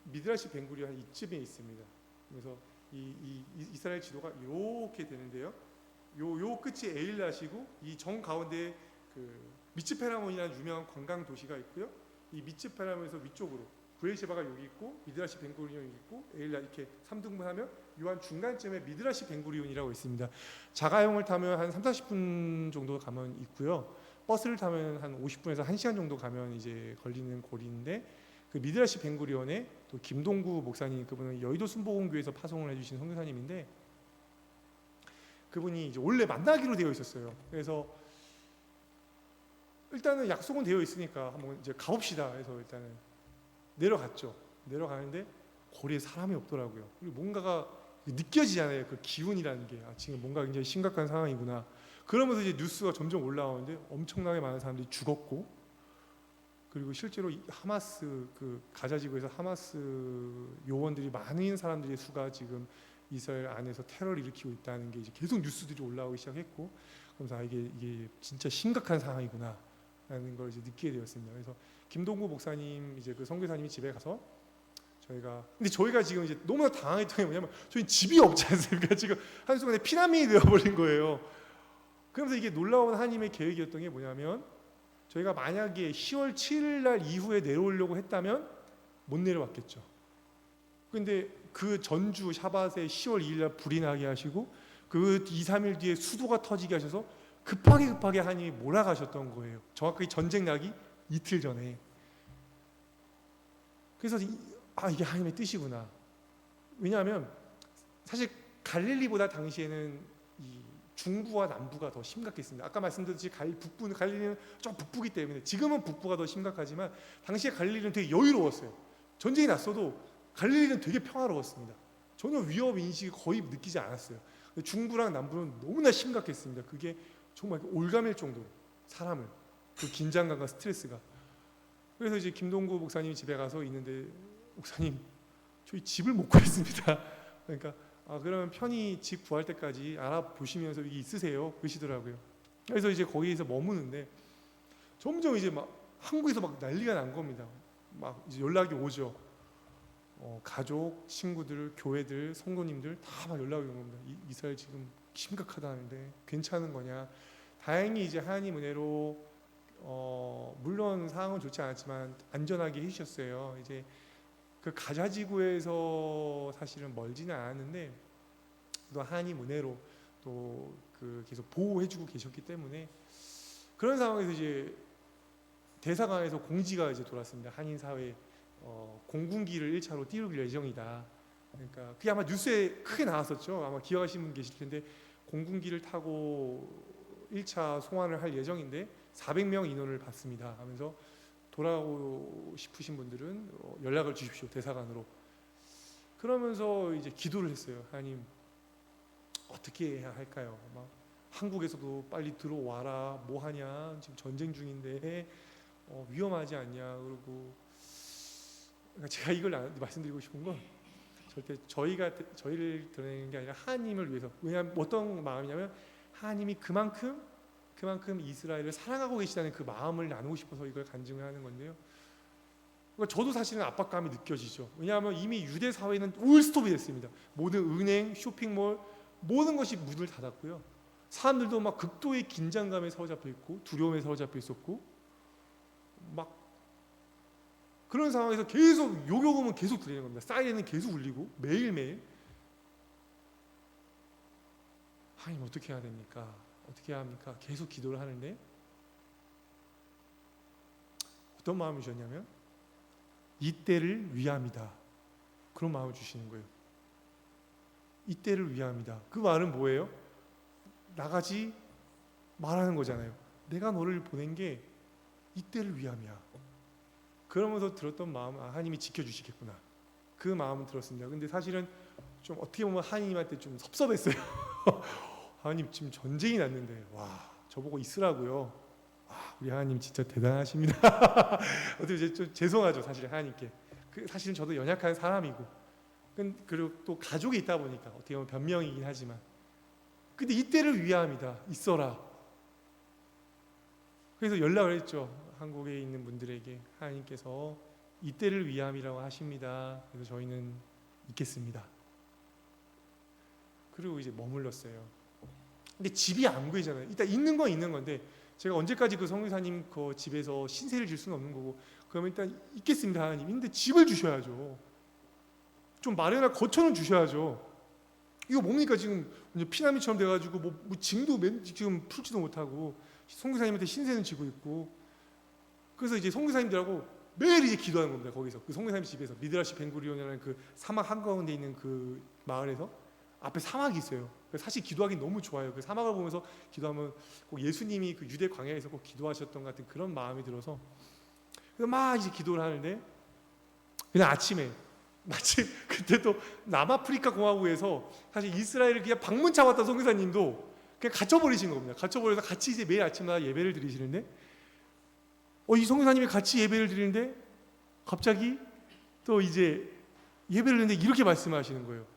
미드라시 벤구리온 이쯤에 있습니다. 그래서 이 이스라엘 지도가 이렇게 되는데요. 요 끝이 에일랏이고 이 정 가운데 그 미츠페라몬이라는 유명한 관광 도시가 있고요. 이 미츠페라몬에서 위쪽으로 부에셰바가 여기 있고 미드라시 벤구리온이 여기 있고 에일랏 이렇게 3등분하면 요한 중간쯤에 미드라시 벤구리온이라고 있습니다. 자가용을 타면 한 3-40분 정도 가면 있고요. 버스를 타면 한 50분에서 1시간 정도 가면 이제 걸리는 거리인데, 그 미드라시 벤구리온에 또 김동구 목사님, 그분은 여의도 순복음교회에서 파송을 해주신 선교사님인데, 그분이 이제 원래 만나기로 되어 있었어요. 그래서 일단은 약속은 되어 있으니까 한번 이제 가봅시다 해서 일단은 내려갔죠. 내려가는데 거리에 사람이 없더라고요. 그리고 뭔가가 느껴지잖아요. 그 기운이라는 게, 아, 지금 뭔가 굉장히 심각한 상황이구나. 그러면서 이제 뉴스가 점점 올라오는데 엄청나게 많은 사람들이 죽었고, 그리고 실제로 하마스 그 가자 지구에서 하마스 요원들이 많은 사람들의 수가 지금 이스라엘 안에서 테러를 일으키고 있다는 게 이제 계속 뉴스들이 올라오기 시작했고, 그래서 이게 진짜 심각한 상황이구나라는 걸 이제 느끼게 되었습니다. 그래서 김동구 목사님 이제 그 선교사님이 집에 가서 근데 저희가 지금 이제 너무나 당황했던 게 뭐냐면, 저희 집이 없지 않습니까? 지금 한순간에 피난민이 되어버린 거예요. 그러면서 이게 놀라운 하나님의 계획이었던 게 뭐냐면, 저희가 만약에 10월 7일 날 이후에 내려오려고 했다면 못 내려왔겠죠. 근데 그 전주 샤밧에 10월 2일 날 불이 나게 하시고 그 2-3일 뒤에 수도가 터지게 하셔서 급하게 하나님이 몰아가셨던 거예요. 정확하게 전쟁 나기 이틀 전에. 그래서 이게 하나님의 뜻이구나. 왜냐하면 사실 갈릴리보다 당시에는 이 중부와 남부가 더 심각했습니다. 아까 말씀드렸듯이 북부는, 갈릴리는 좀 북부기 때문에 지금은 북부가 더 심각하지만 당시에 갈릴리는 되게 여유로웠어요. 전쟁이 났어도 갈릴리는 되게 평화로웠습니다. 전혀 위협 인식이 거의 느끼지 않았어요. 중부랑 남부는 너무나 심각했습니다. 그게 정말 올가맬 정도로 사람을, 그 긴장감과 스트레스가. 그래서 이제 김동구 목사님이 집에 가서 있는데, 목사님 저희 집을 못 구했습니다. 그러니까 그러면 편히 집 구할 때까지 알아보시면서 이게 있으세요? 그러시더라고요. 그래서 이제 거기에서 머무는데 점점 이제 막 한국에서 막 난리가 난 겁니다. 막 이제 연락이 오죠. 가족, 친구들, 교회들, 성도님들 다 막 연락이 온 겁니다. 이스라엘 지금 심각하다는데 괜찮은 거냐? 다행히 이제 하나님 은혜로 물론 상황은 좋지 않았지만 안전하게 해주셨어요. 이제 그 가자 지구에서 사실은 멀지는 않았는데 또 하나님 은혜로 또 그 계속 보호해주고 계셨기 때문에, 그런 상황에서 이제 대사관에서 공지가 이제 돌았습니다. 한인 사회 공군기를 1차로 띄울 예정이다. 그러니까 그게 아마 뉴스에 크게 나왔었죠. 아마 기억하시는 분 계실 텐데, 공군기를 타고 1차 송환을 할 예정인데 400명 인원을 받습니다 하면서 돌아오고 싶으신 분들은 연락을 주십시오, 대사관으로. 그러면서 이제 기도를 했어요. 하나님 어떻게 해야 할까요? 막 한국에서도 빨리 들어와라, 뭐 하냐, 지금 전쟁 중인데 위험하지 않냐. 그리고 그러니까 제가 이걸 말씀드리고 싶은 건 절대 저희를 드러내는 게 아니라 하나님을 위해서. 왜냐하면 어떤 마음이냐면, 하나님이 그만큼 이스라엘을 사랑하고 계시다는 그 마음을 나누고 싶어서 이걸 간증을 하는 건데요. 그러니까 저도 사실은 압박감이 느껴지죠. 왜냐하면 이미 유대 사회는 올스톱이 됐습니다. 모든 은행, 쇼핑몰, 모든 것이 문을 닫았고요. 사람들도 막 극도의 긴장감에 사로잡혀 있고 두려움에 사로잡혀 있었고, 막 그런 상황에서 계속 요격음은 계속 들리는 겁니다. 사이렌은 계속 울리고 매일매일. 하나님 어떻게 해야 됩니까? 어떻게 해야 합니까? 계속 기도를 하는데 어떤 마음이 주셨냐면, 이때를 위함이다. 그런 마음을 주시는 거예요. 이때를 위함이다. 그 말은 뭐예요? 나가지 말하는 거잖아요. 내가 너를 보낸 게 이때를 위함이야. 그러면서 들었던 마음, 하나님이 지켜주시겠구나. 그 마음은 들었습니다. 근데 사실은 좀 어떻게 보면 하나님한테 좀 섭섭했어요. 하나님 지금 전쟁이 났는데 와 저보고 있으라고요. 우리 하나님 진짜 대단하십니다. 어떻게 이제 좀 죄송하죠, 사실 하나님께. 사실은 저도 연약한 사람이고, 그리고 또 가족이 있다 보니까 어떻게 보면 변명이긴 하지만, 근데 이때를 위함이다. 있어라. 그래서 연락을 했죠. 한국에 있는 분들에게 하나님께서 이때를 위함이라고 하십니다. 그래서 저희는 있겠습니다. 그리고 이제 머물렀어요. 근데 집이 안 보이잖아요. 일단 있는 건 있는 건데 제가 언제까지 그 성교사님 그 집에서 신세를 질 수는 없는 거고, 그러면 일단 있겠습니다 하나님. 근데 집을 주셔야죠. 좀 마련할 거처는 주셔야죠. 이거 뭡니까 지금 피라미처럼 돼가지고 뭐 짐도 지금 풀지도 못하고 선교사님한테 신세는 지고 있고. 그래서 이제 선교사님들하고 매일 이제 기도하는 겁니다. 거기서 그 선교사님 집에서 미드라시 벤구리온이라는 그 사막 한가운데 있는 그 마을에서 앞에 사막이 있어요. 그래서 사실 기도하기 너무 좋아요. 그 사막을 보면서 기도하면 꼭 예수님이 그 유대 광야에서 꼭 기도하셨던 것 같은 그런 마음이 들어서 그래서 막 이제 기도를 하는데 그냥 아침에 마침 그때 또 남아프리카 공화국에서 사실 이스라엘을 그냥 방문차 왔던 선교사님도 그냥 갇혀버리신 겁니다. 갇혀버려서 같이 이제 매일 아침마다 예배를 드리시는데 이 선교사님이 같이 예배를 드리는데 갑자기 또 이제 예배를 했는데 이렇게 말씀하시는 거예요.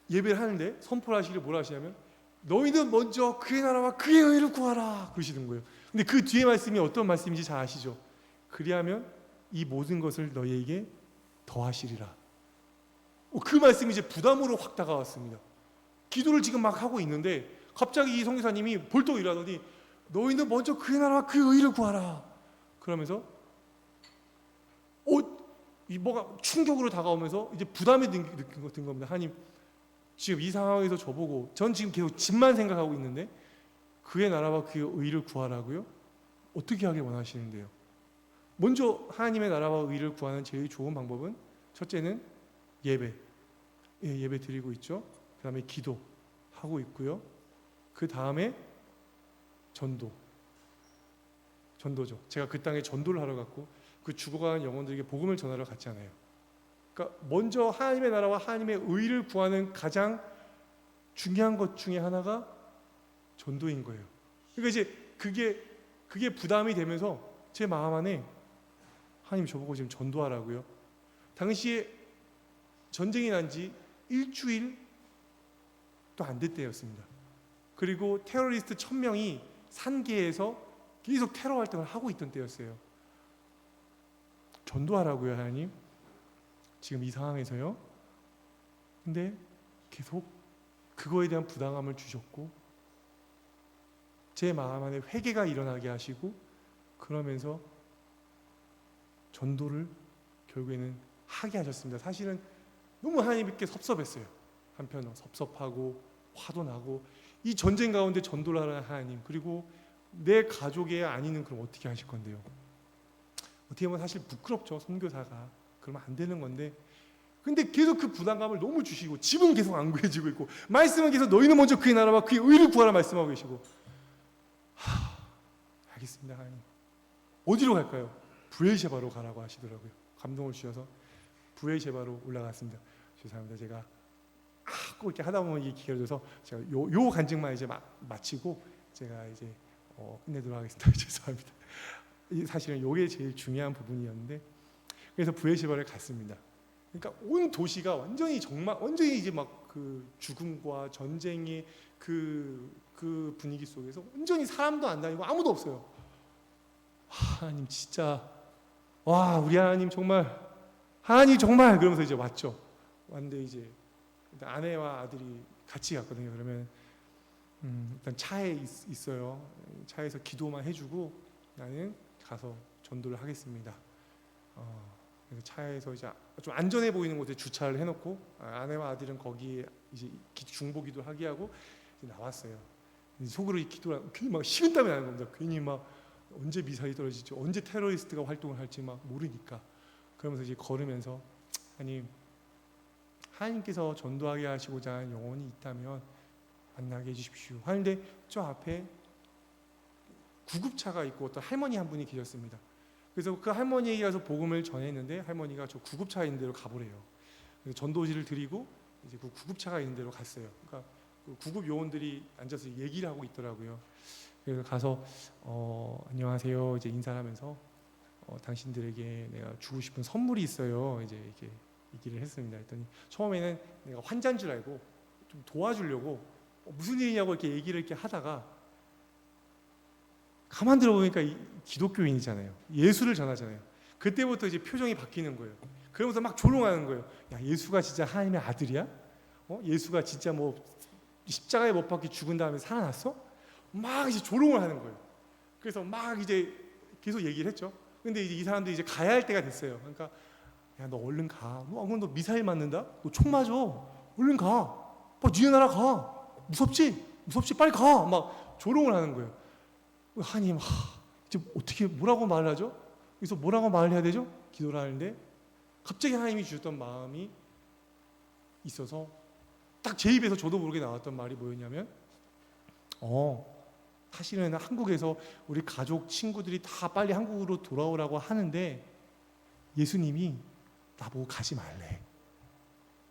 예배를 하는데 선포를 하시기를 뭐라 하시냐면 너희는 먼저 그의 나라와 그의 의를 구하라 그러시는 거예요. 근데 그 뒤에 말씀이 어떤 말씀인지 잘 아시죠? 그리하면 이 모든 것을 너희에게 더하시리라. 그 말씀이 이제 부담으로 확 다가왔습니다. 기도를 지금 막 하고 있는데 갑자기 이 선교사님이 벌떡 일어나더니 너희는 먼저 그의 나라와 그의 의를 구하라 그러면서 이 뭐가 충격으로 다가오면서 이제 부담이 든 겁니다. 하나님 지금 이 상황에서 저보고 전 지금 계속 집만 생각하고 있는데 그의 나라와 그의 의를 구하라고요? 어떻게 하길 원하시는데요? 먼저 하나님의 나라와 의를 구하는 제일 좋은 방법은 첫째는 예배 드리고 있죠. 그 다음에 기도하고 있고요. 그 다음에 전도죠. 제가 그 땅에 전도를 하러 갔고 그 죽어가는 영혼들에게 복음을 전하러 갔잖아요. 그러니까 먼저 하나님의 나라와 하나님의 의를 구하는 가장 중요한 것 중에 하나가 전도인 거예요. 그러니까 이제 그게 부담이 되면서 제 마음 안에 하나님 저보고 지금 전도하라고요. 당시에 전쟁이 난 지 일주일도 안 됐대였습니다. 그리고 테러리스트 1000명이 산계에서 계속 테러 활동을 하고 있던 때였어요. 전도하라고요, 하나님. 지금 이 상황에서요. 근데 계속 그거에 대한 부담감을 주셨고 제 마음 안에 회개가 일어나게 하시고 그러면서 전도를 결국에는 하게 하셨습니다. 사실은 너무 하나님께 섭섭했어요. 한편으로 섭섭하고 화도 나고 이 전쟁 가운데 전도를 하는 하나님, 그리고 내 가족의 안위는 그럼 어떻게 하실 건데요? 어떻게 보면 사실 부끄럽죠. 선교사가 그러면 안 되는 건데 근데 계속 그 부담감을 너무 주시고 집은 계속 안 구해지고 있고 말씀은 계속 너희는 먼저 그의 나라와 그의 의를 구하라 말씀하고 계시고 알겠습니다 하나님. 어디로 갈까요? 부엘셰바로 가라고 하시더라고요. 감동을 주셔서 부엘셰바로 올라갔습니다. 죄송합니다. 제가 꼭 이렇게 하다 보면 이게 길어져서 제가 요 간증만 이제 마치고 제가 이제 끝내도록 하겠습니다. 죄송합니다. 사실은 요게 제일 중요한 부분이었는데 그래서 부엘셰바를 갔습니다. 그러니까 온 도시가 완전히 이제 막 그 죽음과 전쟁의 그 분위기 속에서 완전히 사람도 안 다니고 아무도 없어요. 하나님 진짜 와 우리 하나님 정말 그러면서 이제 왔죠. 왔는데 이제 일단 아내와 아들이 같이 갔거든요. 그러면 일단 차에 있어요. 차에서 기도만 해주고 나는 가서 전도를 하겠습니다. 그래서 차에서 이제 좀 안전해 보이는 곳에 주차를 해놓고 아내와 아들은 거기에 이제 중보기도 하게 하고 이제 나왔어요. 속으로 이 기도를 괜히 막 식은땀이 나는 겁니다. 괜히 막 언제 미사일이 떨어질지, 언제 테러리스트가 활동을 할지 막 모르니까. 그러면서 이제 걸으면서 하나님께서 전도하게 하시고자 하는 영혼이 있다면 만나게 해주십시오 하는데 저 앞에 구급차가 있고 어떤 할머니 한 분이 계셨습니다. 그래서 그 할머니에게 가서 복음을 전했는데 할머니가 저 구급차가 있는 데로 가보래요. 그래서 전도지를 드리고 이제 그 구급차가 있는 데로 갔어요. 그러니까 그 구급 요원들이 앉아서 얘기를 하고 있더라고요. 그래서 가서 안녕하세요 이제 인사를 하면서 당신들에게 내가 주고 싶은 선물이 있어요. 이제 이렇게 얘기를 했습니다. 했더니 처음에는 내가 환자인 줄 알고 좀 도와주려고 무슨 일이냐고 이렇게 얘기를 이렇게 하다가 가만 들어보니까 기독교인이잖아요. 예수를 전하잖아요. 그때부터 이제 표정이 바뀌는 거예요. 그러면서 막 조롱하는 거예요. 야, 예수가 진짜 하나님의 아들이야? 예수가 진짜 뭐 십자가에 못 박혀 죽은 다음에 살아났어? 막 이제 조롱을 하는 거예요. 그래서 막 이제 계속 얘기를 했죠. 근데 이제 이 사람들이 이제 가야 할 때가 됐어요. 그러니까 야, 너 얼른 가. 너 미사일 맞는다? 너 총 맞아. 얼른 가. 빨리 니네 나라 가. 무섭지? 무섭지? 빨리 가. 막 조롱을 하는 거예요. 하나님, 이제 어떻게 뭐라고 말을 하죠? 그래서 뭐라고 말을 해야 되죠? 기도를 하는데 갑자기 하나님이 주셨던 마음이 있어서 딱 제 입에서 저도 모르게 나왔던 말이 뭐였냐면 사실은 한국에서 우리 가족 친구들이 다 빨리 한국으로 돌아오라고 하는데 예수님이 나보고 가지 말래.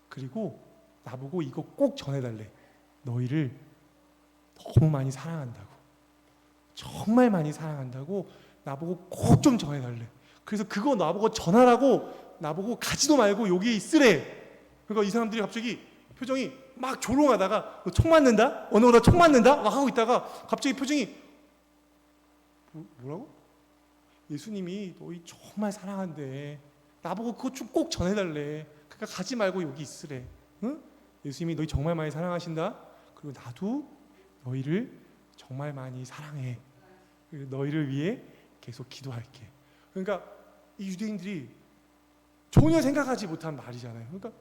그리고 나보고 이거 꼭 전해달래. 너희를 너무 많이 사랑한다고. 정말 많이 사랑한다고 나보고 꼭 좀 전해달래. 그래서 그거 나보고 전하라고 나보고 가지도 말고 여기 있으래. 그러니까 이 사람들이 갑자기 표정이 막 조롱하다가 너 총 맞는다? 너 총 맞는다? 막 하고 있다가 갑자기 표정이 뭐라고? 예수님이 너희 정말 사랑한대. 나보고 그거 좀 꼭 전해달래. 그러니까 가지 말고 여기 있으래. 응? 예수님이 너희 정말 많이 사랑하신다. 그리고 나도 너희를 정말 많이 사랑해. 너희를 위해 계속 기도할게. 그러니까 이 유대인들이 전혀 생각하지 못한 말이잖아요. 그러니까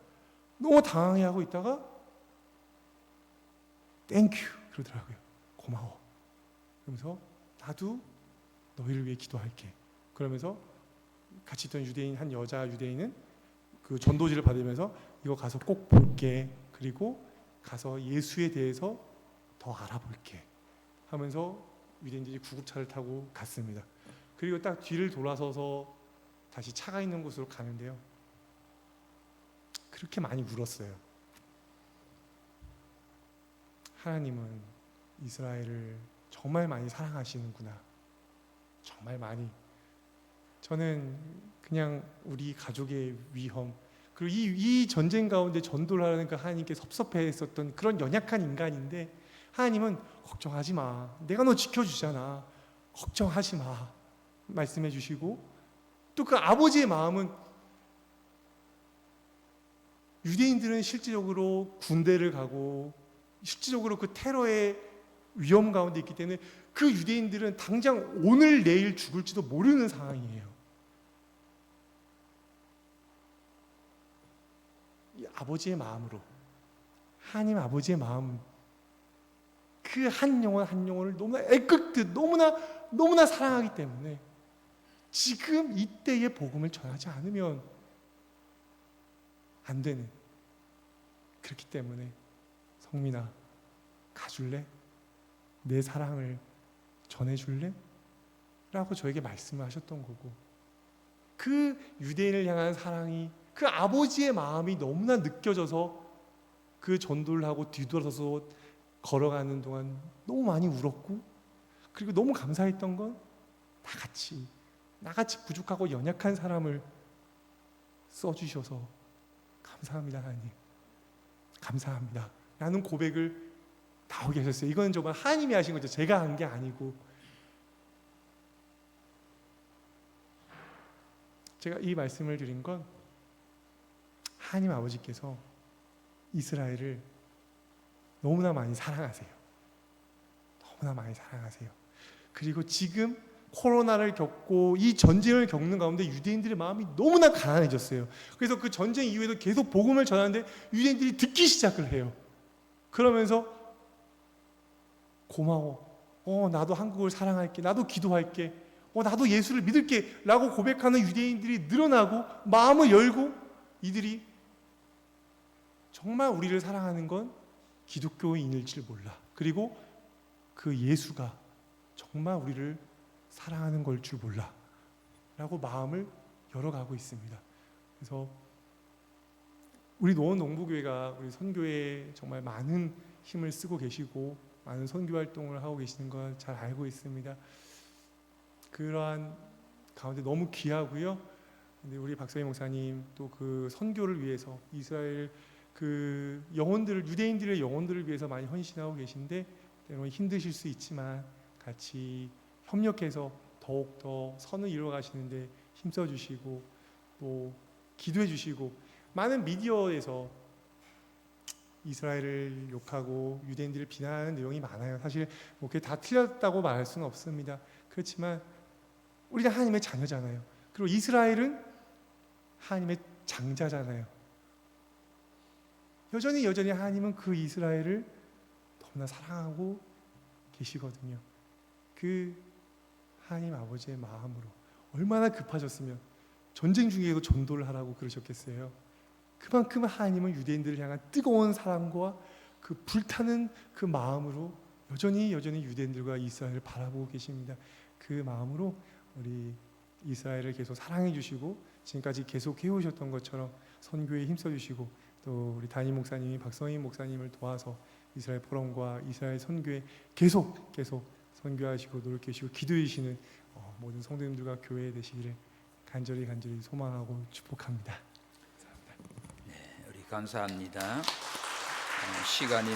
너무 당황해하고 있다가 땡큐 그러더라고요. 고마워. 그러면서 나도 너희를 위해 기도할게. 그러면서 같이 있던 유대인 한 여자 유대인은 그 전도지를 받으면서 이거 가서 꼭 볼게. 그리고 가서 예수에 대해서 더 알아볼게 하면서 유대인들이 구급차를 타고 갔습니다. 그리고 딱 뒤를 돌아서서 다시 차가 있는 곳으로 가는데요. 그렇게 많이 울었어요. 하나님은 이스라엘을 정말 많이 사랑하시는구나. 정말 많이. 저는 그냥 우리 가족의 위험 그리고 이 전쟁 가운데 전도를 하려니까 하나님께 섭섭해했었던 그런 연약한 인간인데 하나님은 걱정하지 마. 내가 너 지켜주잖아. 걱정하지 마. 말씀해 주시고 또 그 아버지의 마음은 유대인들은 실질적으로 군대를 가고 실질적으로 그 테러의 위험 가운데 있기 때문에 그 유대인들은 당장 오늘 내일 죽을지도 모르는 상황이에요. 이 아버지의 마음으로 하나님 아버지의 마음 그 한 영혼 한 영혼을 너무나 애끓듯 너무나 사랑하기 때문에 지금 이때의 복음을 전하지 않으면 안 되는 그렇기 때문에 성민아 가줄래? 내 사랑을 전해줄래? 라고 저에게 말씀을 하셨던 거고 그 유대인을 향한 사랑이 그 아버지의 마음이 너무나 느껴져서 그 전도를 하고 뒤돌아서서 걸어가는 동안 너무 많이 울었고 그리고 너무 감사했던 건 나같이 부족하고 연약한 사람을 써주셔서 감사합니다 하나님 감사합니다 라는 고백을 나오게 하셨어요. 이건 정말 하나님이 하신 거죠. 제가 한 게 아니고 제가 이 말씀을 드린 건 하나님 아버지께서 이스라엘을 너무나 많이 사랑하세요. 너무나 많이 사랑하세요. 그리고 지금 코로나를 겪고 이 전쟁을 겪는 가운데 유대인들의 마음이 너무나 가난해졌어요. 그래서 그 전쟁 이후에도 계속 복음을 전하는데 유대인들이 듣기 시작을 해요. 그러면서 고마워. 나도 한국을 사랑할게. 나도 기도할게. 나도 예수를 믿을게. 라고 고백하는 유대인들이 늘어나고 마음을 열고 이들이 정말 우리를 사랑하는 건 기독교인일지를 몰라. 그리고 그 예수가 정말 우리를 사랑하는 걸 줄 몰라. 라고 마음을 열어가고 있습니다. 그래서 우리 노원 농부교회가 우리 선교에 정말 많은 힘을 쓰고 계시고 많은 선교 활동을 하고 계시는 걸 잘 알고 있습니다. 그러한 가운데 너무 귀하고요. 근데 우리 박성희 목사님 또 그 선교를 위해서 이스라엘 그 영혼들을 유대인들의 영혼들을 위해서 많이 헌신하고 계신데 때로는 힘드실 수 있지만 같이 협력해서 더욱 더 선을 이루어 가시는데 힘써 주시고 또 기도해 주시고 많은 미디어에서 이스라엘을 욕하고 유대인들을 비난하는 내용이 많아요. 사실 뭐 그게 다 틀렸다고 말할 수는 없습니다. 그렇지만 우리는 하나님의 자녀잖아요. 그리고 이스라엘은 하나님의 장자잖아요. 여전히 하나님은 그 이스라엘을 너무나 사랑하고 계시거든요. 그 하나님 아버지의 마음으로 얼마나 급하셨으면 전쟁 중에도 전도를 하라고 그러셨겠어요. 그만큼 하나님은 유대인들을 향한 뜨거운 사랑과 그 불타는 그 마음으로 여전히 유대인들과 이스라엘을 바라보고 계십니다. 그 마음으로 우리 이스라엘을 계속 사랑해 주시고 지금까지 계속 해오셨던 것처럼 선교에 힘써 주시고 또 우리 담임 목사님이 박성희 목사님을 도와서 이스라엘 포럼과 이스라엘 선교에 계속 선교하시고 노력해 주시고 기도해 주시는 모든 성도님들과 교회 되시기를 간절히 소망하고 축복합니다. 우리 감사합니다. 시간이